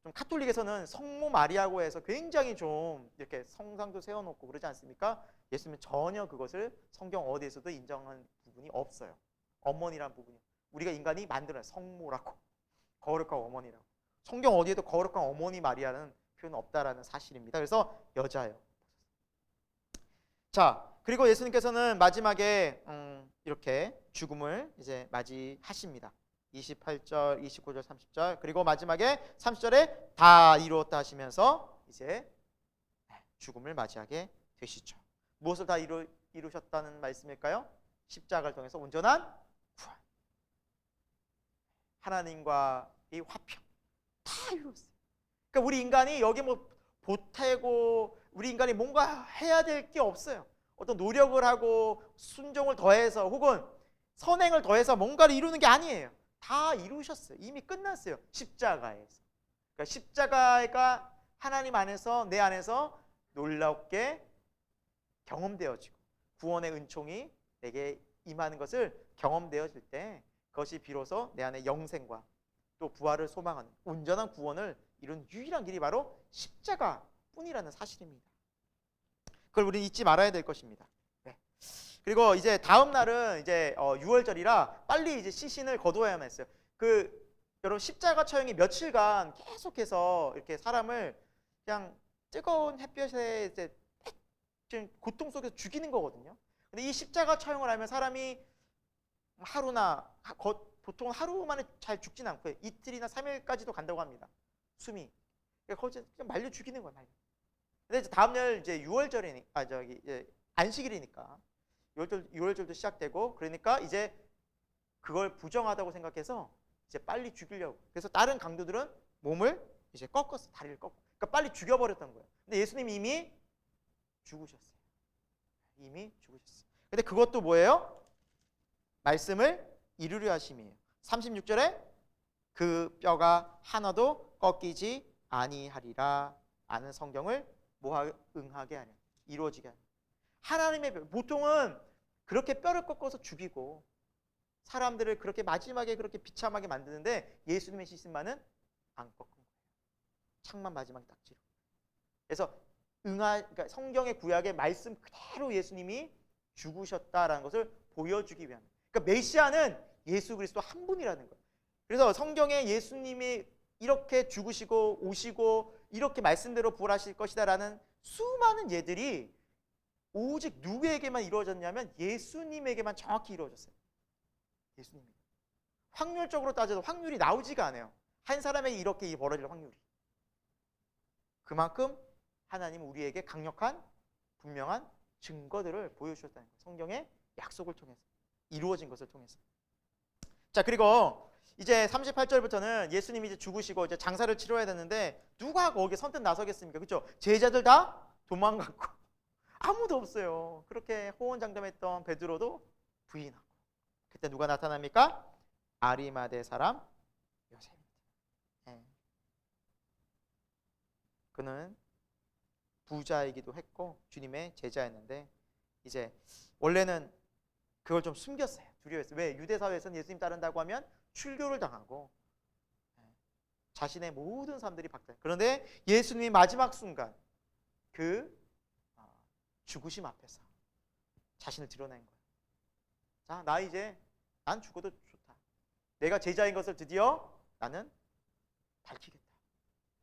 좀 카톨릭에서는 성모 마리아고 해서 굉장히 좀 이렇게 성상도 세워놓고 그러지 않습니까? 예수님은 전혀 그것을 성경 어디에서도 인정한 부분이 없어요. 어머니란 부분이 우리가 인간이 만드는 성모라고, 거룩한 어머니라고. 성경 어디에도 거룩한 어머니 마리아는 표현 없다라는 사실입니다. 그래서 여자예요. 자, 그리고 예수님께서는 마지막에 이렇게 죽음을 이제 맞이하십니다. 28절, 29절, 30절, 그리고 마지막에 30절에 다 이루었다 하시면서 이제 죽음을 맞이하게 되시죠. 무엇을 다 이루셨다는 말씀일까요? 십자가를 통해서 온전한 구원, 하나님과의 화평 다 이루었어요. 그러니까 우리 인간이 여기 뭐 보태고 우리 인간이 뭔가 해야 될 게 없어요. 어떤 노력을 하고 순종을 더해서 혹은 선행을 더해서 뭔가를 이루는 게 아니에요. 다 이루셨어요. 이미 끝났어요. 십자가에서. 그러니까 십자가가 하나님 안에서, 내 안에서 놀랍게 경험되어지고 구원의 은총이 내게 임하는 것을 경험되어질 때 그것이 비로소 내 안에 영생과 또 부활을 소망하는 온전한 구원을 이룬 유일한 길이 바로 십자가뿐이라는 사실입니다. 그걸 우리는 잊지 말아야 될 것입니다. 그리고 이제 다음 날은 이제 6월절이라 빨리 이제 시신을 거두어야만 했어요. 여러분 십자가 처형이 며칠간 계속해서 이렇게 사람을 그냥 뜨거운 햇볕에 이제 고통 속에서 죽이는 거거든요. 근데 이 십자가 처형을 하면 사람이 하루나 보통 하루 만에 잘 죽진 않고요. 이틀이나 3일까지도 간다고 합니다. 숨이. 그러니까 거기서 그냥 말려 죽이는 거예요. 말려. 근데 이제 다음 날 이제 6월절이니까 안식일이니까 6월절도 시작되고, 그러니까 이제 그걸 부정하다고 생각해서 이제 빨리 죽이려고. 그래서 다른 강도들은 몸을 이제 꺾었어, 다리를 꺾고. 그러니까 빨리 죽여버렸던 거예요. 근데 예수님이 이미 죽으셨어요. 이미 죽으셨어요. 근데 그것도 뭐예요? 말씀을 이루려 하심이에요. 36절에 그 뼈가 하나도 꺾이지 아니하리라 하는 성경을 응하게 하냐, 이루어지게 하냐. 하나님의 뼈, 보통은 그렇게 뼈를 꺾어서 죽이고 사람들을 그렇게 마지막에 그렇게 비참하게 만드는데 예수님의 시신만은 안 꺾은 거예요. 창만 마지막에 딱 찌르고. 그래서 그러니까 성경의 구약의 말씀 그대로 예수님이 죽으셨다라는 것을 보여주기 위한. 그러니까 메시아는 예수 그리스도 한 분이라는 거예요. 그래서 성경에 예수님이 이렇게 죽으시고 오시고 이렇게 말씀대로 부활하실 것이다라는 수많은 예들이 오직 누구에게만 이루어졌냐면 예수님에게만 정확히 이루어졌어요. 예수님. 확률적으로 따져도 확률이 나오지가 않아요. 한 사람에게 이렇게 벌어질 확률이. 그만큼 하나님은 우리에게 강력한 분명한 증거들을 보여주셨다는 거예요. 성경의 약속을 통해서, 이루어진 것을 통해서. 자, 그리고 이제 38절부터는 예수님이 이제 죽으시고 이제 장사를 치러야 되는데 누가 거기에 선뜻 나서겠습니까? 그렇죠? 제자들 다 도망갔고 아무도 없어요. 그렇게 호언장담했던 베드로도 부인하고. 그때 누가 나타납니까? 아리마대 사람 요셉입니다. 네. 그는 부자이기도 했고 주님의 제자였는데 이제 원래는 그걸 좀 숨겼어요. 두려워했어요. 왜? 유대 사회에서는 예수님 따른다고 하면 출교를 당하고 자신의 모든 사람들이 박탈. 그런데 예수님이 마지막 순간 그 죽으심 앞에서 자신을 드러낸 거예요. 자, 나 이제 난 죽어도 좋다. 내가 제자인 것을 드디어 나는 밝히겠다.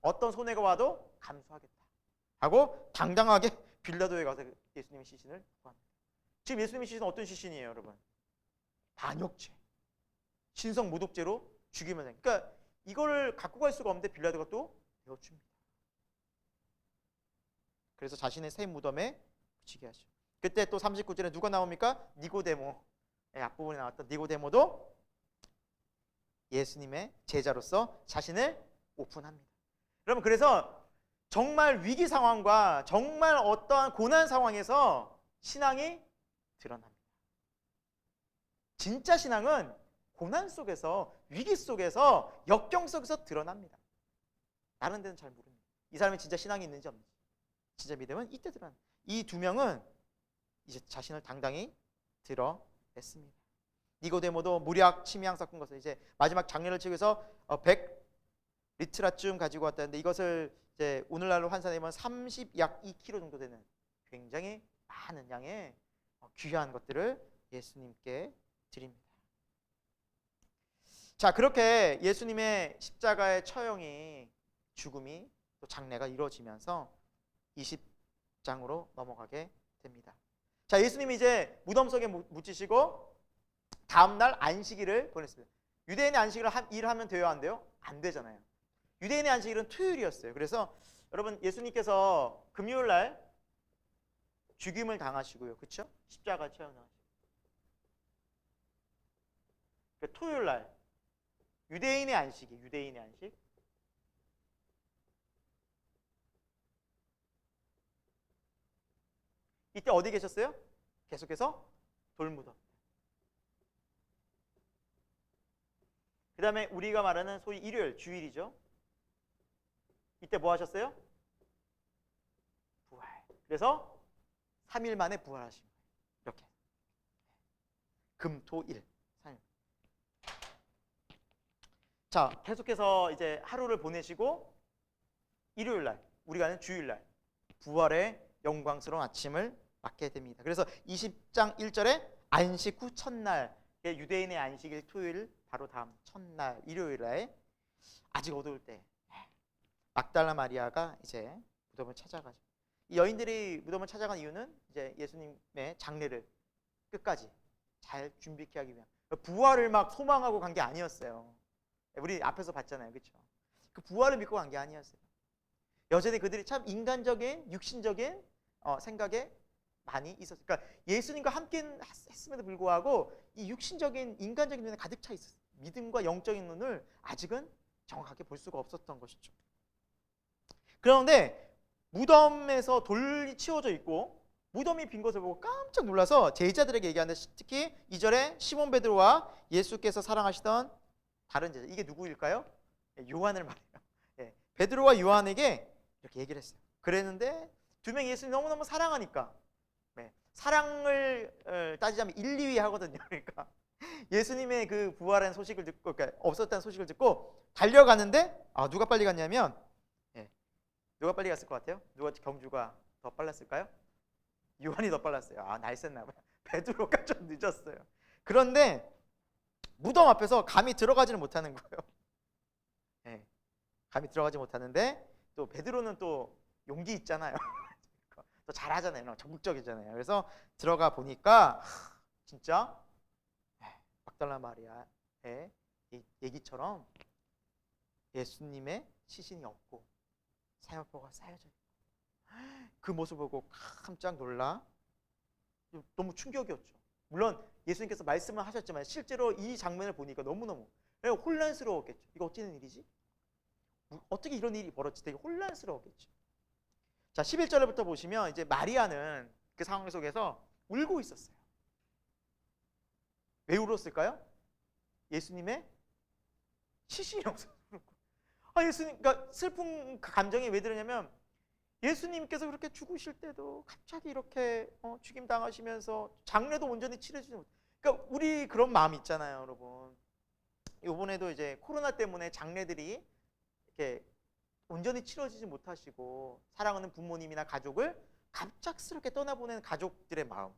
어떤 손해가 와도 감수하겠다. 하고 당당하게 빌라도에 가서 예수님의 시신을 구합니다. 지금 예수님의 시신은 어떤 시신이에요, 여러분? 반역죄, 신성 모독죄로 죽이면 돼요. 그러니까 이걸 갖고 갈 수가 없는데 빌라도가 또 내어줍니다. 그래서 자신의 새 무덤에 붙이게 하죠. 그때 또 39절에 누가 나옵니까? 니고데모. 앞부분에 나왔던 니고데모도 예수님의 제자로서 자신을 오픈합니다. 여러분, 그래서 정말 위기 상황과 정말 어떠한 고난 상황에서 신앙이 드러납니다. 진짜 신앙은 고난 속에서, 위기 속에서, 역경 속에서 드러납니다. 다른 데는 잘 모릅니다. 이 사람이 진짜 신앙이 있는지 없는지. 진짜 믿음은 이때 드러납니다. 이 두 명은 이제 자신을 당당히 드러냈습니다. 니고데모도 무략 침향 섞은 것을 이제 마지막 장례를 치기 위해서 100리트라쯤 가지고 왔다는데 이것을 이제 오늘날로 환산하면 약 2kg 정도 되는 굉장히 많은 양의 귀한 것들을 예수님께 드립니다. 자, 그렇게 예수님의 십자가의 처형이, 죽음이, 또 장례가 이루어지면서 20장으로 넘어가게 됩니다. 자, 예수님이 이제 무덤 속에 묻히시고 다음날 안식일을 보냈습니다. 유대인의 안식일을 일하면 돼요, 안 돼요? 안 되잖아요. 유대인의 안식일은 토요일이었어요. 그래서 여러분, 예수님께서 금요일날 죽임을 당하시고요, 그렇죠? 십자가 처형당하시고, 그러니까 토요일날 유대인의 안식이, 유대인의 안식. 이때 어디 계셨어요? 계속해서 돌무덤. 그 다음에 우리가 말하는 소위 일요일, 주일이죠. 이때 뭐 하셨어요? 부활. 그래서 3일 만에 부활하신 거예요. 이렇게. 금, 토, 일. 3일. 자, 계속해서 이제 하루를 보내시고 일요일 날, 우리가 아는 주일 날 부활의 영광스러운 아침을 맞게 됩니다. 그래서 20장 1절에 안식 후 첫날, 유대인의 안식일 토요일 바로 다음 첫날 일요일에 아직 어두울 때 막달라 마리아가 이제 무덤을 찾아가죠. 이 여인들이 무덤을 찾아간 이유는 이제 예수님의 장례를 끝까지 잘 준비케 하기 위한, 부활을 막 소망하고 간 게 아니었어요. 우리 앞에서 봤잖아요, 그렇죠? 그 부활을 믿고 간 게 아니었어요. 여전히 그들이 참 인간적인, 육신적인 생각에 많이 있었어요. 그러니까 예수님과 함께 했음에도 불구하고 이 육신적인, 인간적인 눈에 가득 차 있었어요. 믿음과 영적인 눈을 아직은 정확하게 볼 수가 없었던 것이죠. 그런데 무덤에서 돌이 치워져 있고 무덤이 빈 것을 보고 깜짝 놀라서 제자들에게 얘기하는데, 특히 2절에 시몬 베드로와 예수께서 사랑하시던 다른 제자, 이게 누구일까요? 요한을 말해요. 베드로와 요한에게 이렇게 얘기를 했어요. 그랬는데 두 명이 예수님 너무너무 사랑하니까, 사랑을 따지자면 1, 2위 하거든요. 그러니까 예수님의 그 부활한 소식을 듣고, 그러니까 없었다는 소식을 듣고 달려가는데, 누가 빨리 갔냐면, 누가 빨리 갔을 것 같아요? 누가 경주가 더 빨랐을까요? 요한이 더 빨랐어요. 날쌘나 봐요. 베드로가 좀 늦었어요. 그런데 무덤 앞에서 감히 들어가지는 못하는 거예요. 감히 들어가지 못하는데, 또 베드로는 또 용기 있잖아요. 또 잘하잖아요. 적극적이잖아요. 그래서 들어가 보니까 진짜 막달라 마리아의 얘기처럼 예수님의 시신이 없고 사형포가 쌓여져 있고, 그 모습 보고 깜짝 놀라, 너무 충격이었죠. 물론 예수님께서 말씀을 하셨지만 실제로 이 장면을 보니까 너무너무 혼란스러웠겠죠. 이거 어찌 된 일이지? 어떻게 이런 일이 벌어지지? 되게 혼란스러웠겠죠. 자, 11절부터 보시면 이제 마리아는 그 상황 속에서 울고 있었어요. 왜 울었을까요? 예수님의 시신이 없어서. 예수님, 그러니까 슬픈 감정이 왜 들었냐면, 예수님께서 그렇게 죽으실 때도 갑자기 이렇게 죽임 당하시면서 장례도 온전히 치러지지 못. 그러니까 우리 그런 마음 있잖아요, 여러분. 이번에도 이제 코로나 때문에 장례들이 이렇게 온전히 치러지지 못하시고 사랑하는 부모님이나 가족을 갑작스럽게 떠나보낸 가족들의 마음,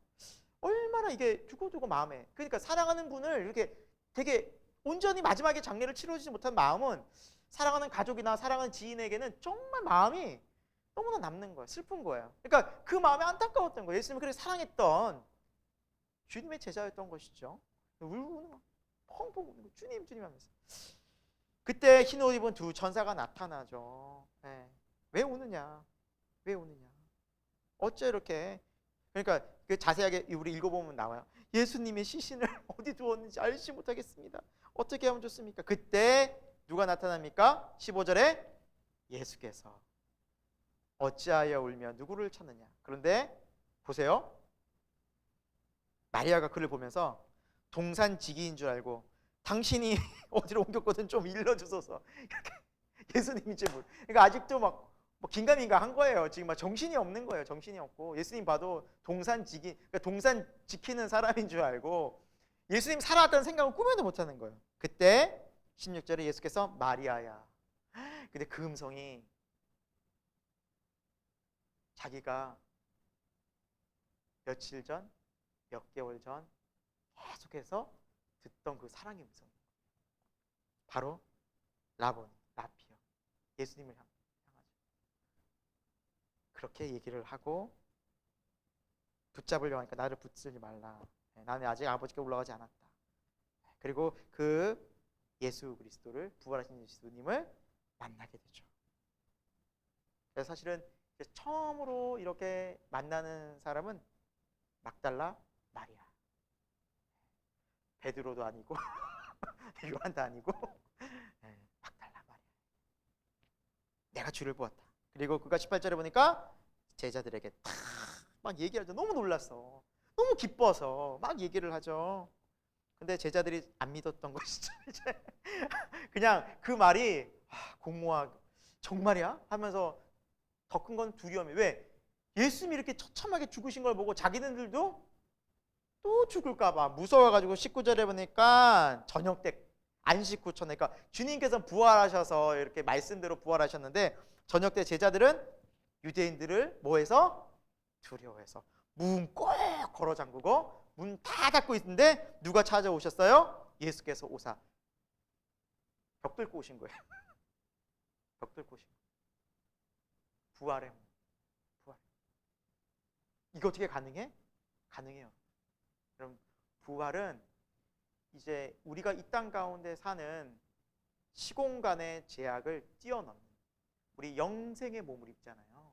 얼마나 이게 두고두고 마음에, 그러니까 사랑하는 분을 이렇게 되게 온전히 마지막에 장례를 치러지지 못한 마음은 사랑하는 가족이나 사랑하는 지인에게는 정말 마음이 너무나 남는 거예요. 슬픈 거예요. 그러니까 그 마음이 안타까웠던 거예요. 예수님을 그렇게 사랑했던 주님의 제자였던 것이죠. 울고 펑펑 우는 거, 주님 하면서. 그때 흰 옷 입은 두 천사가 나타나죠. 왜 우느냐? 왜 우느냐? 어째 이렇게? 그러니까 그 자세하게 우리 읽어보면 나와요. 예수님의 시신을 어디 두었는지 알지 못하겠습니다. 어떻게 하면 좋습니까? 그때 누가 나타납니까? 15절에 예수께서 어찌하여 울며 누구를 찾느냐? 그런데 보세요. 마리아가 그를 보면서 동산지기인 줄 알고, 당신이 어디로 옮겼거든 좀 일러주소서. 예수님이 이제 그러니까 아직도 막 긴가민가 한 거예요. 지금 막 정신이 없는 거예요. 정신이 없고, 예수님 봐도 동산지기, 그러니까 동산 지키는 사람인 줄 알고 예수님 살아왔다는 생각은 꿈에도 못하는 거예요. 그때 16절에 예수께서 마리아야. 근데 그 음성이 자기가 며칠 전, 몇 개월 전 계속해서 듣던 그 사랑의 음성, 바로 라본, 라피어, 예수님을 향하죠. 그렇게 얘기를 하고, 붙잡으려고 하니까 나를 붙들지 말라. 나는 아직 아버지께 올라가지 않았다. 그리고 그 예수 그리스도를, 부활하신 예수님을 만나게 되죠. 그래서 사실은 처음으로 이렇게 만나는 사람은 막달라 마리아. 베드로도 아니고 요한도 아니고 막달라 마리아. 내가 주를 보았다. 그리고 그가 18절에 보니까 제자들에게 탁 막 얘기하죠. 너무 놀랐어. 너무 기뻐서 막 얘기를 하죠. 근데 제자들이 안 믿었던 것이죠. 이제 그냥 그 말이 공모하고 정말이야? 하면서 더 큰 건 두려움이. 왜? 예수님이 이렇게 처참하게 죽으신 걸 보고 자기네들도 또 죽을까 봐 무서워가지고 19절에 보니까 저녁 때 안식 후 전에, 그러니까 주님께서 부활하셔서 이렇게 말씀대로 부활하셨는데 저녁 때 제자들은 유대인들을 뭐해서? 두려워해서 문 꼭 걸어 잠그고 문 다 닫고 있는데 누가 찾아오셨어요? 예수께서 오사 벽 뚫고 오신 거예요. 벽 뚫고 오신 거예요. 부활의 문. 부활. 이거 어떻게 가능해? 가능해요. 그럼 부활은 이제 우리가 이 땅 가운데 사는 시공간의 제약을 뛰어넘는, 우리 영생의 몸을 입잖아요.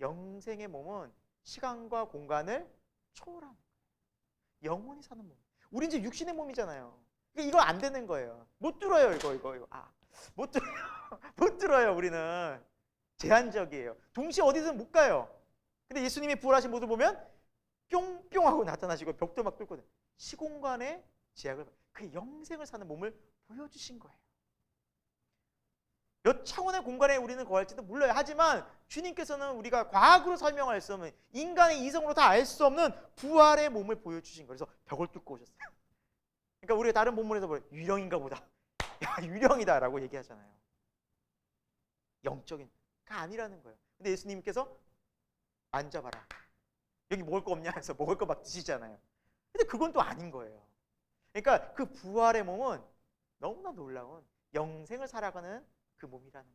영생의 몸은 시간과 공간을 초월하는 거예요. 영원히 사는 몸. 우리 이제 육신의 몸이잖아요. 이거 안 되는 거예요. 못 들어요. 이거. 못 들어요. 못 들어요. 우리는 제한적이에요. 동시에 어디든 못 가요. 근데 예수님이 부활하신 모습 보면 뿅뿅 하고 나타나시고 벽도 막 뚫고 시공간의 제약을 그 영생을 사는 몸을 보여주신 거예요. 몇 차원의 공간에 우리는 거할지도 몰라요. 하지만 주님께서는 우리가 과학으로 설명할 수 없는, 인간의 이성으로 다 알 수 없는 부활의 몸을 보여주신 거예요. 그래서 벽을 뚫고 오셨어요. 그러니까 우리가 다른 본문에서 뭐 유령인가 보다, 야 유령이다 라고 얘기하잖아요. 영적인 가 아니라는 거예요. 근데 예수님께서 앉아봐라, 여기 먹을 거 없냐 해서 먹을 거 막 드시잖아요. 근데 그건 또 아닌 거예요. 그러니까 그 부활의 몸은 너무나 놀라운 영생을 살아가는 그 몸이라는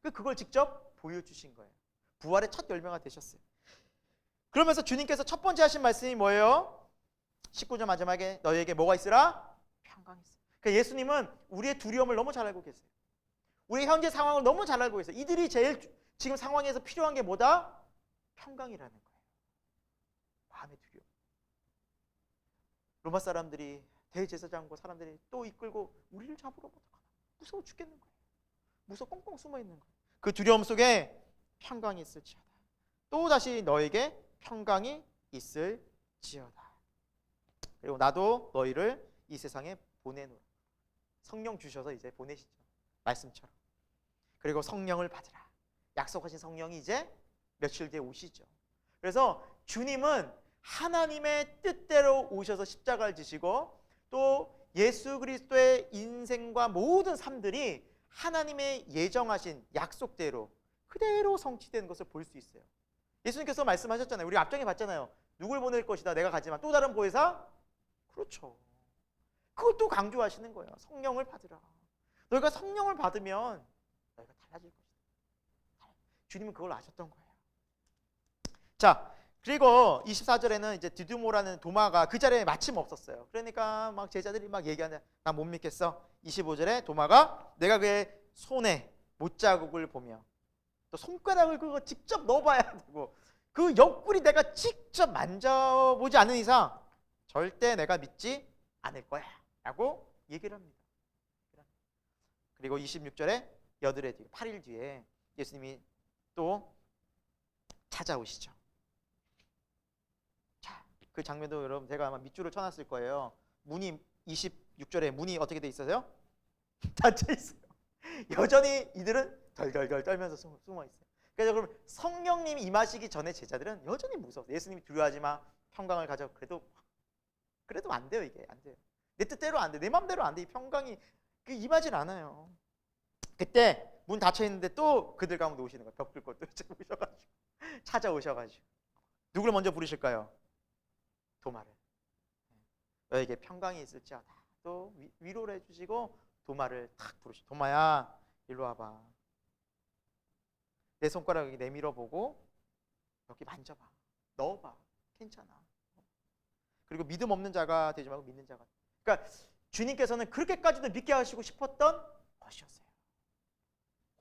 거예요. 그걸 직접 보여주신 거예요. 부활의 첫 열매가 되셨어요. 그러면서 주님께서 첫 번째 하신 말씀이 뭐예요? 19절 마지막에 너희에게 뭐가 있으라? 평강이 있어. 그러니까 예수님은 우리의 두려움을 너무 잘 알고 계세요. 우리 현재 상황을 너무 잘 알고 계세요. 이들이 제일 지금 상황에서 필요한 게 뭐다? 평강이라는 거예요. 마음의 두려움. 로마 사람들이, 대제사장과 사람들이 또 이끌고 우리를 잡으러 어떡하나, 무서워 죽겠는 거예요. 무서워 꽁꽁 숨어 있는 거예요. 그 두려움 속에 평강이 있을지어다. 또 다시 너에게 평강이 있을지어다. 그리고 나도 너희를 이 세상에 보내노라. 성령 주셔서 이제 보내시죠. 말씀처럼. 그리고 성령을 받으라. 약속하신 성령이 이제 며칠 뒤에 오시죠. 그래서 주님은 하나님의 뜻대로 오셔서 십자가를 지시고 또 예수 그리스도의 인생과 모든 삶들이 하나님의 예정하신 약속대로 그대로 성취되는 것을 볼 수 있어요. 예수님께서 말씀하셨잖아요. 우리 앞장에 봤잖아요. 누굴 보낼 것이다. 내가 가지만 또 다른 보혜사? 그렇죠. 그걸 또 강조하시는 거예요. 성령을 받으라. 너희가 성령을 받으면 너희가 달라질 것이다. 주님은 그걸 아셨던 거예요. 자, 그리고 24절에는 이제 디두모라는 도마가 그 자리에 마침 없었어요. 그러니까 막 제자들이 막 얘기하는데 나 못 믿겠어. 25절에 도마가 내가 그의 손에 못자국을 보며 또 손가락을 그거 직접 넣어봐야 되고 그 옆구리 내가 직접 만져보지 않는 이상 절대 내가 믿지 않을 거야 라고 얘기를 합니다. 그리고 26절에 여드레 뒤 8일 뒤에 예수님이 또 찾아오시죠. 자, 그 장면도 여러분 제가 아마 밑줄을 쳐놨을 거예요. 문이 26절에 문이 어떻게 돼 있어요? 닫혀 있어요. 여전히 이들은 덜덜덜 떨면서 숨어 있어요. 그래서 그럼 성령님이 임하시기 전에 제자들은 여전히 무서워요. 예수님이 두려워하지 마, 평강을 가져. 그래도 안 돼요. 이게 안 돼요. 내 뜻대로 안 돼. 내 마음대로 안 돼. 이 평강이 임하질 않아요. 그때 문 닫혀 있는데 또 그들 가운데 오시는 거예요. 벽 뚫고 또 오셔가지고 찾아오셔가지고 누굴 먼저 부르실까요? 도마를. 너에게 평강이 있을지어다. 또 위로를 해주시고 도마를 탁 부르시고 도마야 일로 와봐. 내 손가락 여기 내밀어 보고 여기 만져봐. 넣어봐. 괜찮아. 그리고 믿음 없는 자가 되지 말고 믿는 자가. 그러니까 주님께서는 그렇게까지도 믿게 하시고 싶었던 것이었어요.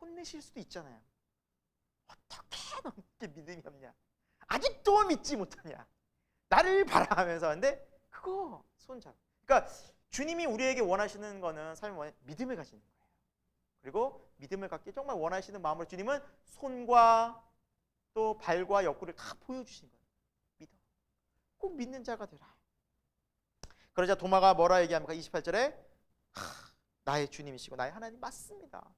혼내실 수도 있잖아요. 어떻게 너게 믿음이 없냐? 아직도 믿지 못하냐? 나를 바라하면서 하는데 그거 손잡. 그러니까 주님이 우리에게 원하시는 거는 삶에 믿음을 가지는 거예요. 그리고 믿음을 갖기 정말 원하시는 마음으로 주님은 손과 또 발과 옆구리를 다 보여주신 거예요. 믿어. 꼭 믿는 자가 되라. 그러자 도마가 뭐라 얘기합니까? 28절에 나의 주님이시고 나의 하나님 맞습니다.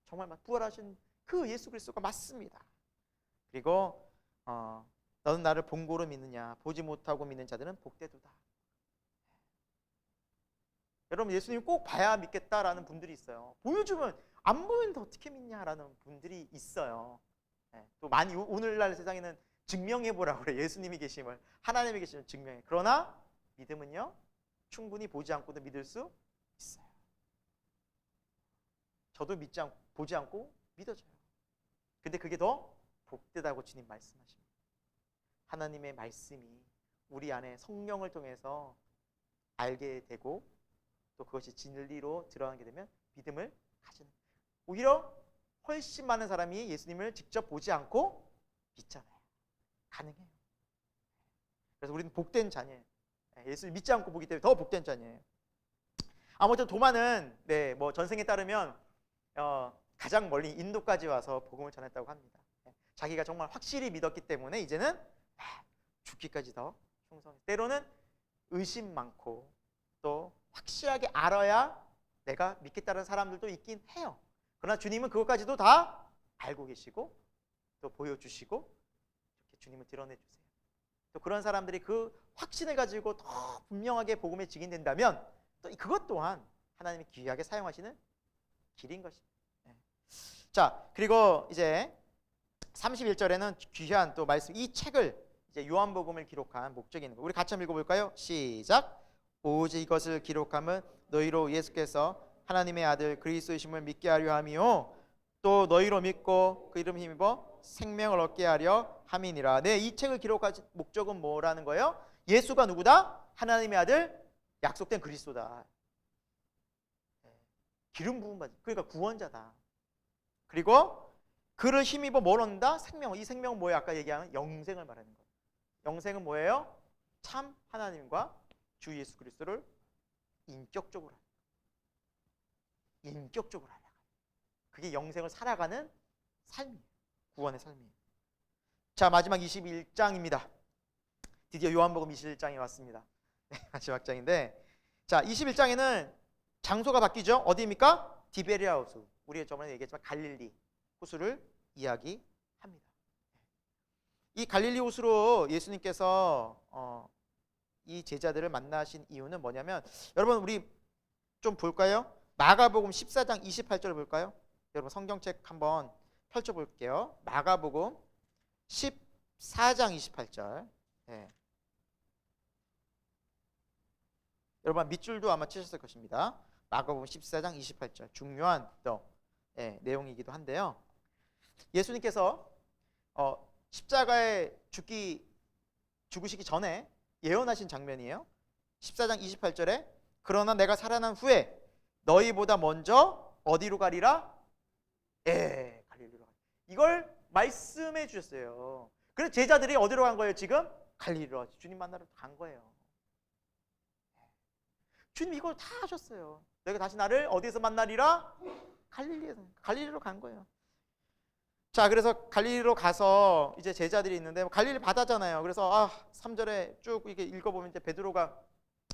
정말 부활하신 그 예수 그리스도가 맞습니다. 그리고 너는 나를 본고로 믿느냐? 보지 못하고 믿는 자들은 복되도다. 여러분 예수님 꼭 봐야 믿겠다라는 분들이 있어요. 보여주면 안 보이는데 어떻게 믿냐라는 분들이 있어요. 또 많이 오늘날 세상에는 증명해보라고 그래요. 예수님이 계심을, 하나님이 계심을 증명해. 그러나 믿음은요 충분히 보지 않고도 믿을 수 있어요. 저도 보지 않고 믿어져요. 근데 그게 더 복되다고 주님 말씀하십니다. 하나님의 말씀이 우리 안에 성령을 통해서 알게 되고 또 그것이 진리로 드러나게 되면 믿음을 가지는. 오히려 훨씬 많은 사람이 예수님을 직접 보지 않고 믿잖아요. 가능해요. 그래서 우리는 복된 자녀예요. 예수를 믿지 않고 보기 때문에 더 복된 자녀예요. 아무튼 도마는 뭐 전생에 따르면 가장 멀리 인도까지 와서 복음을 전했다고 합니다. 자기가 정말 확실히 믿었기 때문에 이제는 죽기까지 더 충성해. 때로는 의심 많고 또 확실하게 알아야 내가 믿겠다는 사람들도 있긴 해요. 그러나 주님은 그것까지도 다 알고 계시고 또 보여주시고 이렇게 주님을 드러내주세요. 또 그런 사람들이 그 확신을 가지고 더 분명하게 복음에 직인된다면 또 그것 또한 하나님이 귀하게 사용하시는 길인 것입니다. 자, 그리고 이제 31절에는 귀한 또 말씀, 이 책을 이제 요한복음을 기록한 목적이 있는 거. 우리 같이 한번 읽어볼까요? 시작. 오직 이것을 기록함은 너희로 예수께서 하나님의 아들 그리스도이심을 믿게 하려 함이요 또 너희로 믿고 그 이름 힘입어 생명을 얻게 하려 함이니라. 네, 이 책을 기록한 목적은 뭐라는 거예요? 예수가 누구다? 하나님의 아들, 약속된 그리스도다. 기름 부음 받은, 그러니까 구원자다. 그리고 그를 힘입어 뭘 얻는다? 생명. 이 생명은 뭐예요? 아까 얘기한 영생을 말하는 거예요. 영생은 뭐예요? 참 하나님과 주 예수 그리스도를 인격적으로 알아가는, 그게 영생을 살아가는 삶이에요. 구원의 삶이에요. 자, 마지막 21장입니다. 드디어 요한복음 21장이 왔습니다. 네, 마지막 장인데, 자, 21장에는 장소가 바뀌죠. 어디입니까? 디베리아 호수. 우리 저번에 얘기했지만 갈릴리 호수를 이야기합니다. 이 갈릴리 호수로 예수님께서 이 제자들을 만나신 이유는 뭐냐면, 여러분 우리 좀 볼까요? 마가복음 14장 28절을 볼까요? 여러분 성경책 한번 펼쳐볼게요. 마가복음 14장 28절. 네. 여러분 밑줄도 아마 치셨을 것입니다. 마가복음 14장 28절, 중요한 또 내용이기도 한데요. 예수님께서 십자가에 죽으시기 전에 예언하신 장면이에요. 14장 28절에 그러나 내가 살아난 후에 너희보다 먼저 어디로 가리라? 갈릴리로 가리라. 이걸 말씀해 주셨어요. 그래서 제자들이 어디로 간 거예요? 지금 갈릴리로 주님 만나러 간 거예요. 주님 이걸 다 하셨어요. 내가 다시 나를 어디에서 만나리라? 갈릴리로 간 거예요. 자, 그래서 갈릴리로 가서 이제 제자들이 있는데 갈릴리 바다잖아요. 그래서 3절에 쭉 이렇게 읽어보면 이제 베드로가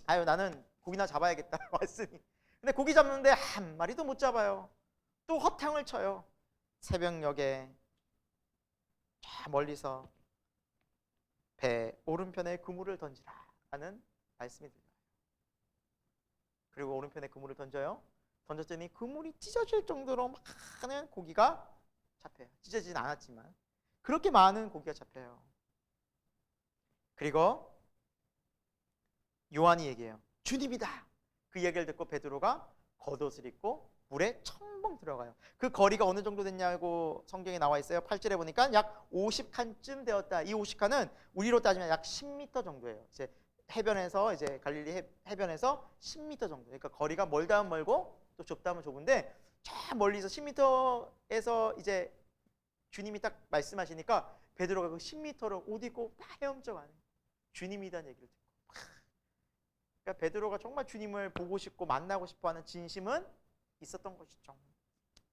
아유 나는 고기나 잡아야겠다 왔으니, 근데 고기 잡는데 한 마리도 못 잡아요. 또 허탕을 쳐요. 새벽녘에 저 멀리서 배 오른편에 그물을 던지라 하는 말씀이 들려요. 그리고 오른편에 그물을 던져요. 던졌더니 그물이 찢어질 정도로 많은 고기가 잡혀요. 찢어지진 않았지만 그렇게 많은 고기가 잡혀요. 그리고 요한이 얘기해요. 주님이다. 그 얘기를 듣고 베드로가 겉옷을 입고 물에 첨벙 들어가요. 그 거리가 어느 정도 됐냐고 성경에 나와 있어요. 8절에 보니까 약 50칸쯤 되었다. 이 50칸은 우리로 따지면 약 10m 정도예요. 이제 해변에서 이제 갈릴리 해변에서 10m 정도. 그러니까 거리가 멀다면 멀고 또 좁다면 좁은데 저 멀리서 10m에서 이제 주님이 딱 말씀하시니까 베드로가 그 10m를 옷 입고 다 헤엄쳐 가는 주님이라는 얘기를 듣고, 그러니까 베드로가 정말 주님을 보고 싶고 만나고 싶어하는 진심은 있었던 것이죠.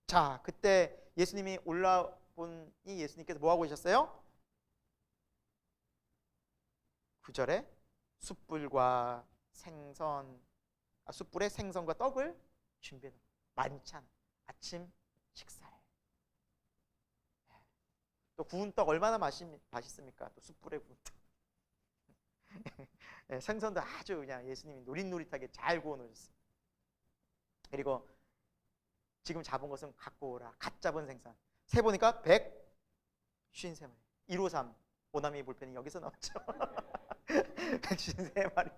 자, 그때 예수님이 올라보니 예수님께서 뭐 하고 계셨어요? 9절에 숯불과 숯불에 생선과 떡을 준비해 놓은 만찬 아침 식사에. 또 구운 떡 얼마나 맛있습니까? 또 숯불에 구운 떡. 생선도 아주 그냥 예수님이 노릇노릇하게 잘 구워 놓으셨어요. 그리고 지금 잡은 것은 갖고 오라. 갓 잡은 생선. 세 보니까 153마리. 153 오나미 볼펜이 여기서 나왔죠. 153마리.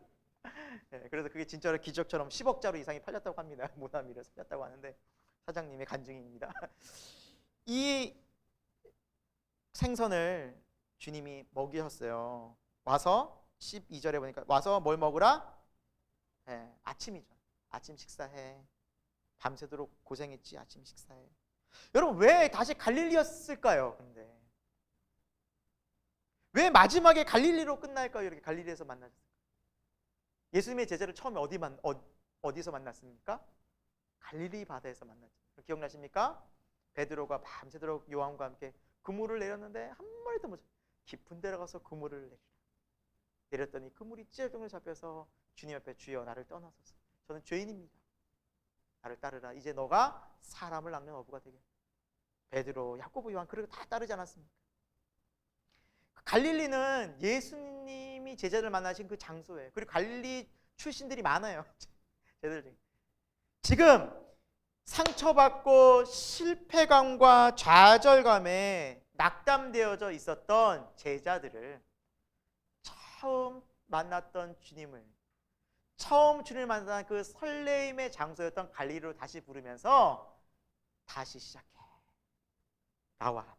그래서 그게 진짜로 기적처럼 10억자루 이상이 팔렸다고 합니다. 모나미를 살렸다고 하는데 사장님의 간증입니다. 이 생선을 주님이 먹이셨어요. 와서 12절에 보니까 와서 뭘 먹으라? 아침이죠. 아침 식사해. 밤새도록 고생했지. 아침 식사해. 여러분 왜 다시 갈릴리였을까요? 근데 왜 마지막에 갈릴리로 끝날까요? 이렇게 갈릴리에서 만나셨어요. 예수님의 제자를 처음에 어디서 만났습니까? 갈릴리 바다에서 만났죠. 기억나십니까? 베드로가 밤새도록 요한과 함께 그물을 내렸는데 한 마리도 못 잡. 깊은 데 가서 그물을 내렸더니 그물이 찌어정을 잡혀서 주님 앞에 주여 나를 떠나소서. 저는 죄인입니다. 나를 따르라. 이제 너가 사람을 낚는 어부가 되게. 베드로, 야고보, 요한 그렇게 다 따르지 않았습니까? 갈릴리는 예수님이 제자들 만나신 그 장소예요. 그리고 갈릴리 출신들이 많아요. 제자들 중에. 지금 상처받고 실패감과 좌절감에 낙담되어져 있었던 제자들을 처음 만났던 주님을, 처음 주님을 만난 그 설레임의 장소였던 갈릴리로 다시 부르면서 다시 시작해. 나와 함께.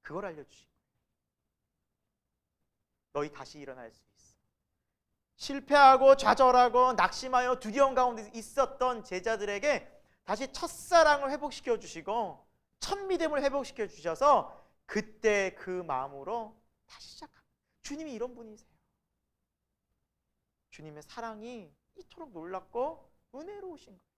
그걸 알려주신 거예요. 너희 다시 일어날 수 있어. 실패하고 좌절하고 낙심하여 두려움 가운데 있었던 제자들에게 다시 첫사랑을 회복시켜 주시고 첫 믿음을 회복시켜 주셔서 그때 그 마음으로 다시 시작합니다. 주님이 이런 분이세요. 주님의 사랑이 이토록 놀랍고 은혜로우신 거예요.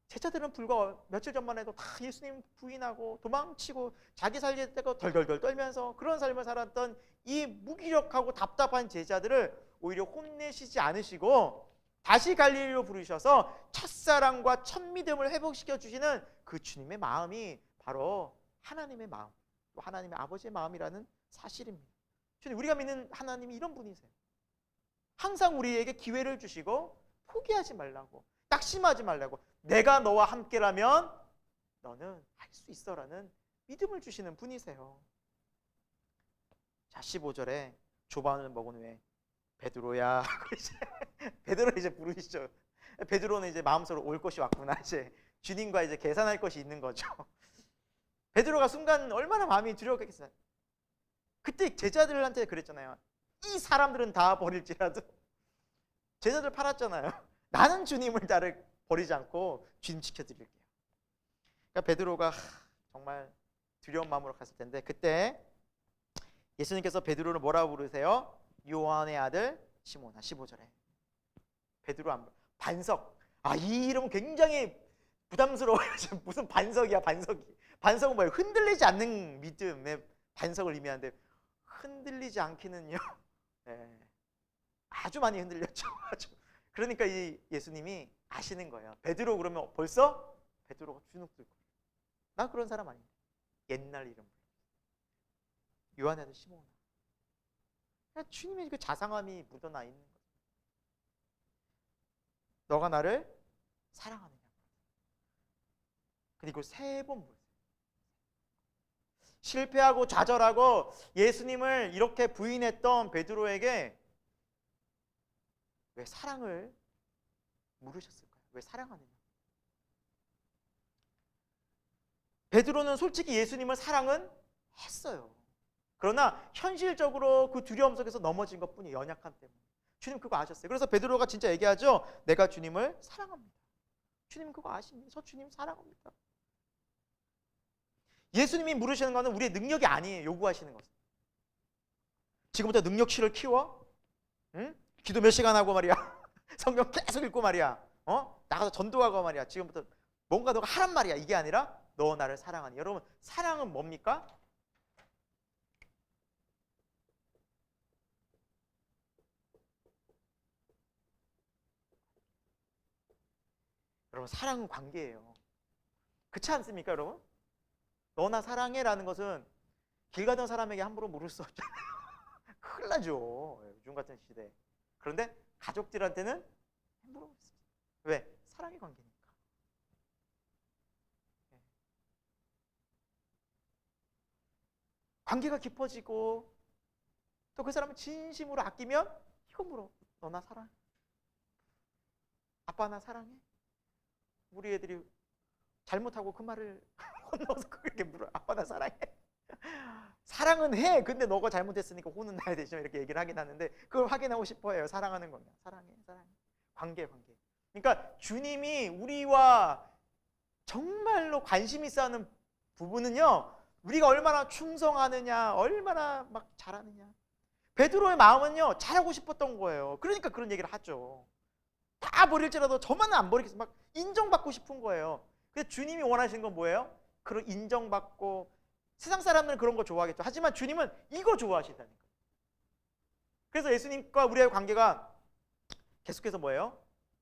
제자들은 불과 며칠 전만 해도 다 예수님 부인하고 도망치고 자기 살겠다고 덜덜덜 떨면서 그런 삶을 살았던 이 무기력하고 답답한 제자들을 오히려 혼내시지 않으시고 다시 갈릴리로 부르셔서 첫사랑과 첫 믿음을 회복시켜 주시는 그 주님의 마음이 바로 하나님의 마음, 또 하나님의 아버지의 마음이라는 사실입니다. 주님, 우리가 믿는 하나님이 이런 분이세요. 항상 우리에게 기회를 주시고 포기하지 말라고, 낙심하지 말라고, 내가 너와 함께라면 너는 할 수 있어라는 믿음을 주시는 분이세요. 자, 15절에 조반을 먹은 후에 베드로야 베드로 이제 부르시죠. 베드로는 이제 마음속으로 올 것이 왔구나. 이제 주님과 이제 계산할 것이 있는 거죠. 베드로가 순간 얼마나 마음이 두려웠겠어요. 그때 제자들한테 그랬잖아요. 이 사람들은 다 버릴지라도 제자들 팔았잖아요. 나는 주님을 나를 버리지 않고 주님 지켜드릴게요. 그러니까 베드로가 정말 두려운 마음으로 갔을 텐데 그때 예수님께서 베드로를 뭐라고 부르세요? 요한의 아들 시몬아. 15절에 베드로 반석. 이 이름은 굉장히 부담스러워요. 무슨 반석이야, 반석이. 반석은 뭐예요? 흔들리지 않는 믿음의 반석을 의미하는데 흔들리지 않기는요. 네. 아주 많이 흔들렸죠. 그러니까 이 예수님이 아시는 거예요. 베드로 그러면 벌써 베드로가 주눅 들고. 난 그런 사람 아닌데. 옛날 이름. 요한의 아들 시몬아. 주님의 그 자상함이 묻어나 있는 거예요. 너가 나를 사랑하느냐. 그리고 3번 물으세요. 실패하고 좌절하고 예수님을 이렇게 부인했던 베드로에게 왜 사랑을 물으셨을까요? 왜 사랑하느냐? 베드로는 솔직히 예수님을 사랑은 했어요. 그러나 현실적으로 그 두려움 속에서 넘어진 것뿐이에요. 연약함 때문에. 주님 그거 아셨어요. 그래서 베드로가 진짜 얘기하죠. 내가 주님을 사랑합니다. 주님 그거 아십니다. 저 주님 사랑합니다. 예수님이 물으시는 것은 우리의 능력이 아니에요. 요구하시는 것은. 지금부터 능력치를 키워? 응? 기도 몇 시간 하고 말이야. 성경 계속 읽고 말이야. 나가서 전도하고 말이야. 지금부터 뭔가 너가 하란 말이야. 이게 아니라 너 나를 사랑하니. 여러분 사랑은 뭡니까? 여러분 사랑은 관계예요. 그렇지 않습니까 여러분? 너나 사랑해라는 것은 길 가던 사람에게 함부로 물을 수 없잖아요. 큰일 나죠. 요즘 같은 시대에. 그런데 가족들한테는 함부로 물을 수 없어요. 왜? 사랑의 관계니까. 관계가 깊어지고 또 그 사람을 진심으로 아끼면 이거 물어. 너 나 사랑해? 아빠 나 사랑해? 우리 애들이 잘못하고 그 말을 혼나서 그렇게 물어. 아빠 나 사랑해? 사랑은 해. 근데 너가 잘못했으니까 혼은 나야 되죠. 이렇게 얘기를 하긴 하는데 그걸 확인하고 싶어해요. 사랑하는 거냐. 사랑해. 관계. 그러니까 주님이 우리와 정말로 관심 있어 하는 부분은요. 우리가 얼마나 충성하느냐, 얼마나 막 잘하느냐. 베드로의 마음은요. 잘하고 싶었던 거예요. 그러니까 그런 얘기를 하죠. 다 버릴지라도 저만은 안 버리겠어. 막 인정받고 싶은 거예요. 근데 주님이 원하시는 건 뭐예요? 그런 인정받고 세상 사람들은 그런 거 좋아하겠죠. 하지만 주님은 이거 좋아하신다는 거예요. 그래서 예수님과 우리의 관계가 계속해서 뭐예요?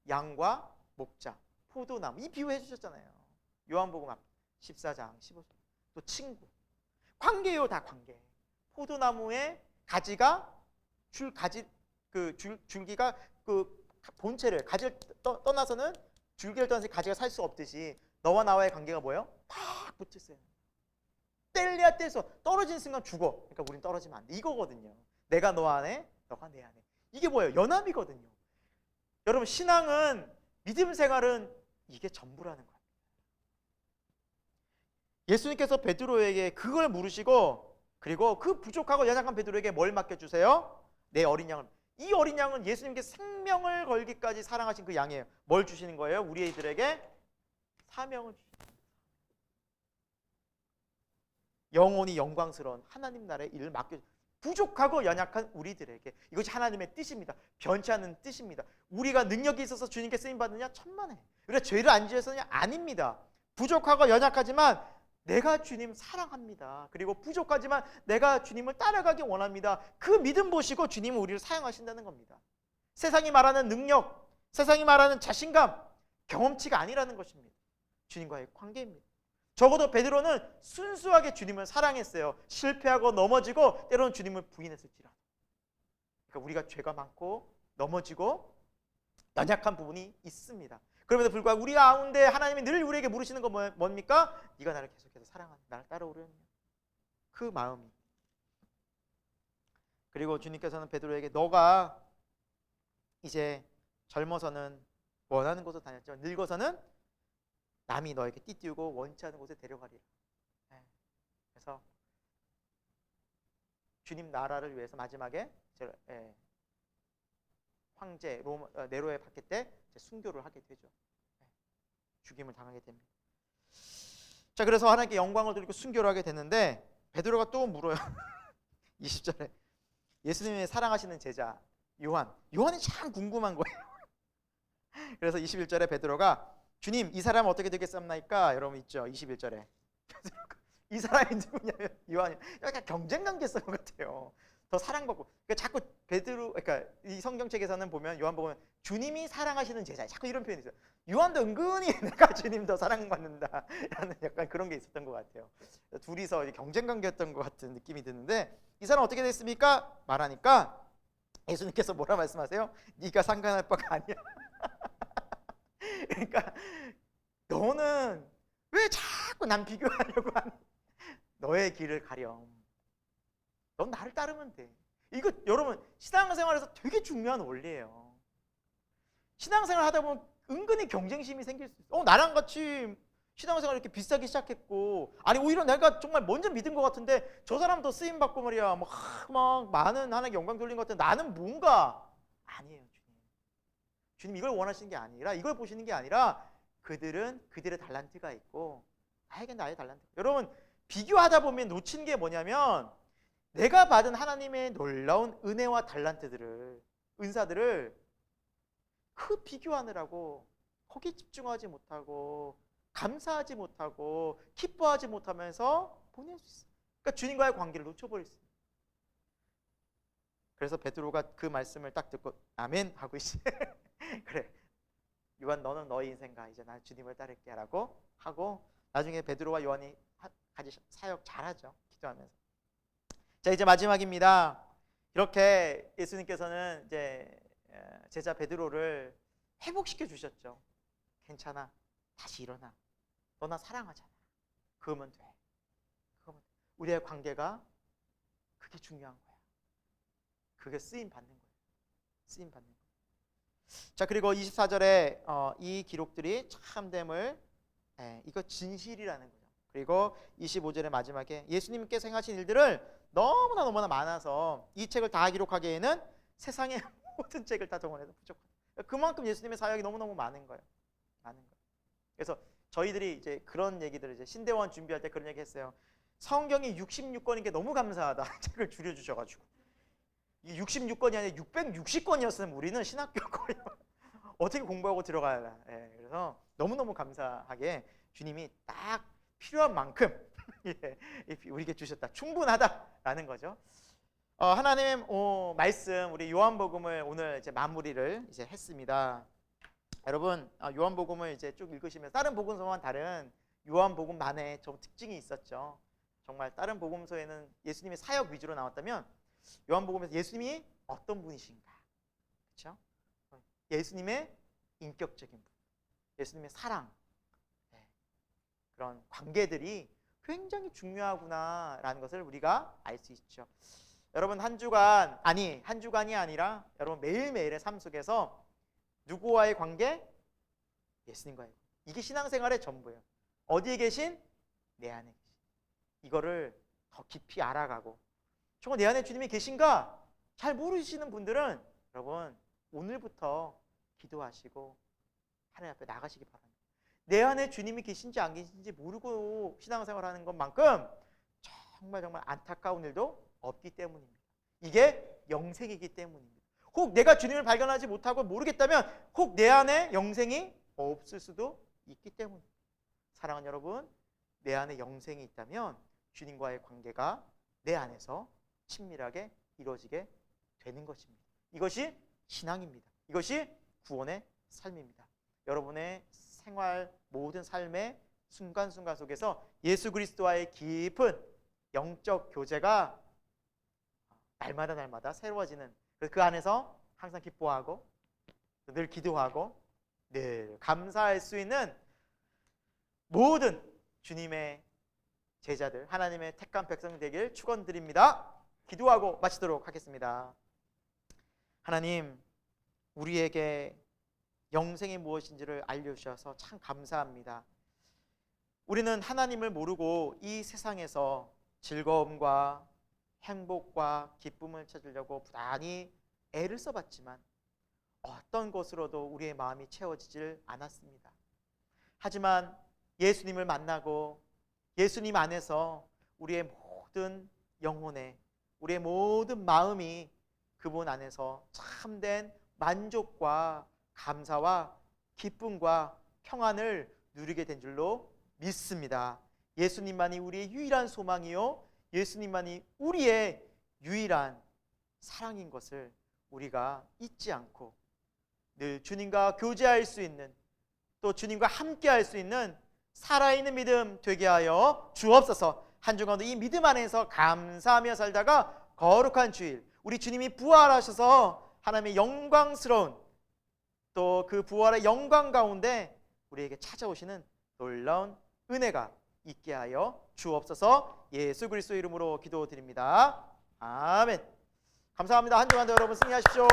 양과 목자, 포도나무 이 비유해 주셨잖아요. 요한복음 14장 15절. 또 친구. 관계요, 다 관계. 포도나무의 가지가 줄기가 그 본체를 가지를 떠나서는 줄기를 떠나서 가지가 살 수 없듯이 너와 나와의 관계가 뭐예요? 딱 붙어 있어요. 뗄래야 떼서 떨어지는 순간 죽어. 그러니까 우린 떨어지면 안 돼. 이거거든요. 내가 너 안에, 너가 내 안에. 이게 뭐예요? 연합이거든요. 여러분 신앙은 믿음 생활은 이게 전부라는 거예요. 예수님께서 베드로에게 그걸 물으시고 그리고 그 부족하고 연약한 베드로에게 뭘 맡겨주세요? 내 어린 양을. 이 어린 양은 예수님께 생명을 걸기까지 사랑하신 그 양이에요. 뭘 주시는 거예요? 우리들에게 사명을 주시는 거예요. 영원히 영광스러운 하나님 나라의 일을 맡겨주세요. 부족하고 연약한 우리들에게. 이것이 하나님의 뜻입니다. 변치 않는 뜻입니다. 우리가 능력이 있어서 주님께 쓰임받느냐? 천만에. 우리가 죄를 안 지어서냐? 아닙니다. 부족하고 연약하지만 내가 주님 사랑합니다. 그리고 부족하지만 내가 주님을 따라가기 원합니다. 그 믿음 보시고 주님은 우리를 사용하신다는 겁니다. 세상이 말하는 능력, 세상이 말하는 자신감, 경험치가 아니라는 것입니다. 주님과의 관계입니다. 적어도 베드로는 순수하게 주님을 사랑했어요. 실패하고 넘어지고 때로는 주님을 부인했을지라도. 그러니까 우리가 죄가 많고 넘어지고 연약한 부분이 있습니다. 그럼에도 불구하고 우리 가운데 하나님이 늘 우리에게 물으시는 건 뭡니까? 네가 나를 계속해서 사랑하는, 나를 따라오려느냐. 그 마음이. 그리고 주님께서는 베드로에게 너가 이제 젊어서는 원하는 곳으로 다녔지만 늙어서는 남이 너에게 띠띠우고 원치 않은 곳에 데려가리라. 그래서 주님 나라를 위해서 마지막에 황제 네로에 박힐 때 순교를 하게 되죠. 죽임을 당하게 됩니다. 자, 그래서 하나님께 영광을 돌리고 순교를 하게 되는데 베드로가 또 물어요. 20절에 예수님이 사랑하시는 제자 요한이 참 궁금한 거예요. 그래서 21절에 베드로가 주님 이 사람은 어떻게 되겠습니까? 여러분 있죠. 21절에 이 사람이 누구냐면 요한이. 약간 경쟁 관계 있을 것 같아요. 더 사랑받고. 그러니까 자꾸 베드로, 그러니까 이 성경책에서는 보면 요한 보면 주님이 사랑하시는 제자, 자꾸 이런 표현이 있어요. 요한도 은근히 내가 주님 더 사랑받는다라는 약간 그런 게 있었던 것 같아요. 둘이서 경쟁 관계였던 것 같은 느낌이 드는데 이 사람 어떻게 됐습니까? 말하니까 예수님께서 뭐라 말씀하세요? 네가 상관할 바가 아니야. 그러니까 너는 왜 자꾸 남 비교하려고 하니? 너의 길을 가렴. 넌 나를 따르면 돼. 이거 여러분 신앙생활에서 되게 중요한 원리예요. 신앙생활 하다 보면 은근히 경쟁심이 생길 수 있어. 나랑 같이 신앙생활 이렇게 비슷하게 시작했고, 아니 오히려 내가 정말 먼저 믿은 것 같은데 저 사람 더 쓰임 받고 말이야, 막 많은 하나님께 영광 돌린 것 같은데 나는 뭔가 아니에요. 주님 이걸 원하시는 게 아니라, 이걸 보시는 게 아니라 그들은 그들의 달란트가 있고 나에겐 나의 달란트. 여러분 비교하다 보면 놓친 게 뭐냐면 내가 받은 하나님의 놀라운 은혜와 달란트들을, 은사들을 그 비교하느라고 거기 집중하지 못하고 감사하지 못하고 기뻐하지 못하면서 보낼 수 있어요. 그러니까 주님과의 관계를 놓쳐버릴 수 있어요. 그래서 베드로가 그 말씀을 딱 듣고 아멘 하고 있어요. 그래 요한 너는 너의 인생 가, 이제 난 주님을 따를게 라고 하고 나중에 베드로와 요한이 같이 사역 잘하죠. 기도하면서. 자, 이제 마지막입니다. 이렇게 예수님께서는 이제 제자 베드로를 회복시켜 주셨죠. 괜찮아, 다시 일어나. 너 나 사랑하잖아. 그러면 돼. 우리의 관계가 그게 중요한 거야. 그게 쓰임 받는 거예요. 쓰임 받는 거예요. 자, 그리고 24절에 이 기록들이 참됨을, 이거 진실이라는 거죠. 그리고 25절의 마지막에 예수님께서 행하신 일들을 너무나 많아서 이 책을 다 기록하기에는 세상의 모든 책을 다 동원해도 부족하다. 그만큼 예수님의 사역이 너무너무 많은 거예요. 그래서 저희들이 이제 그런 얘기들을 이제 신대원 준비할 때 그런 얘기 했어요. 성경이 66권인 게 너무 감사하다. 책을 줄여주셔가지고. 이 66권이 아니라 660권이었으면 우리는 신학교 거의 어떻게 공부하고 들어가야. 그래서 너무너무 감사하게 주님이 딱 필요한 만큼 예, 우리에게 주셨다. 충분하다라는 거죠. 하나님의 말씀 우리 요한복음을 오늘 이제 마무리를 이제 했습니다. 여러분 요한복음을 이제 쭉 읽으시면서 다른 복음서와는 다른 요한복음만의 좀 특징이 있었죠. 정말 다른 복음서에는 예수님의 사역 위주로 나왔다면 요한복음에서 예수님이 어떤 분이신가, 그렇죠? 예수님의 인격적인 분, 예수님의 사랑, 그런 관계들이 굉장히 중요하구나라는 것을 우리가 알 수 있죠. 여러분 한 주간이 아니라 여러분 매일매일의 삶 속에서 누구와의 관계? 예수님과의 관계. 이게 신앙생활의 전부예요. 어디에 계신? 내 안에 계신. 이거를 더 깊이 알아가고, 정말 내 안에 주님이 계신가? 잘 모르시는 분들은 여러분 오늘부터 기도하시고 하나님 앞에 나가시기 바랍니다. 내 안에 주님이 계신지 안 계신지 모르고 신앙생활하는 것만큼 정말 안타까운 일도 없기 때문입니다. 이게 영생이기 때문입니다. 혹 내가 주님을 발견하지 못하고 모르겠다면 혹 내 안에 영생이 없을 수도 있기 때문입니다. 사랑하는 여러분, 내 안에 영생이 있다면 주님과의 관계가 내 안에서 친밀하게 이루어지게 되는 것입니다. 이것이 신앙입니다. 이것이 구원의 삶입니다. 여러분의 생활 모든 삶의 순간순간 속에서 예수 그리스도와의 깊은 영적 교제가 날마다 새로워지는, 그 안에서 항상 기뻐하고 늘 기도하고 늘 감사할 수 있는 모든 주님의 제자들, 하나님의 택한 백성 되길 축원드립니다. 기도하고 마치도록 하겠습니다. 하나님, 우리에게 영생이 무엇인지를 알려주셔서 참 감사합니다. 우리는 하나님을 모르고 이 세상에서 즐거움과 행복과 기쁨을 찾으려고 부단히 애를 써봤지만 어떤 것으로도 우리의 마음이 채워지질 않았습니다. 하지만 예수님을 만나고 예수님 안에서 우리의 모든 영혼에, 우리의 모든 마음이 그분 안에서 참된 만족과 감사와 기쁨과 평안을 누리게 된 줄로 믿습니다. 예수님만이 우리의 유일한 소망이요, 예수님만이 우리의 유일한 사랑인 것을 우리가 잊지 않고 늘 주님과 교제할 수 있는, 또 주님과 함께할 수 있는 살아있는 믿음 되게 하여 주옵소서. 한 주간도 이 믿음 안에서 감사하며 살다가 거룩한 주일, 우리 주님이 부활하셔서 하나님의 영광스러운 또 그 부활의 영광 가운데 우리에게 찾아오시는 놀라운 은혜가 있게 하여 주옵소서. 예수 그리스도 이름으로 기도드립니다. 아멘. 감사합니다. 한 주간도 여러분 승리하십시오.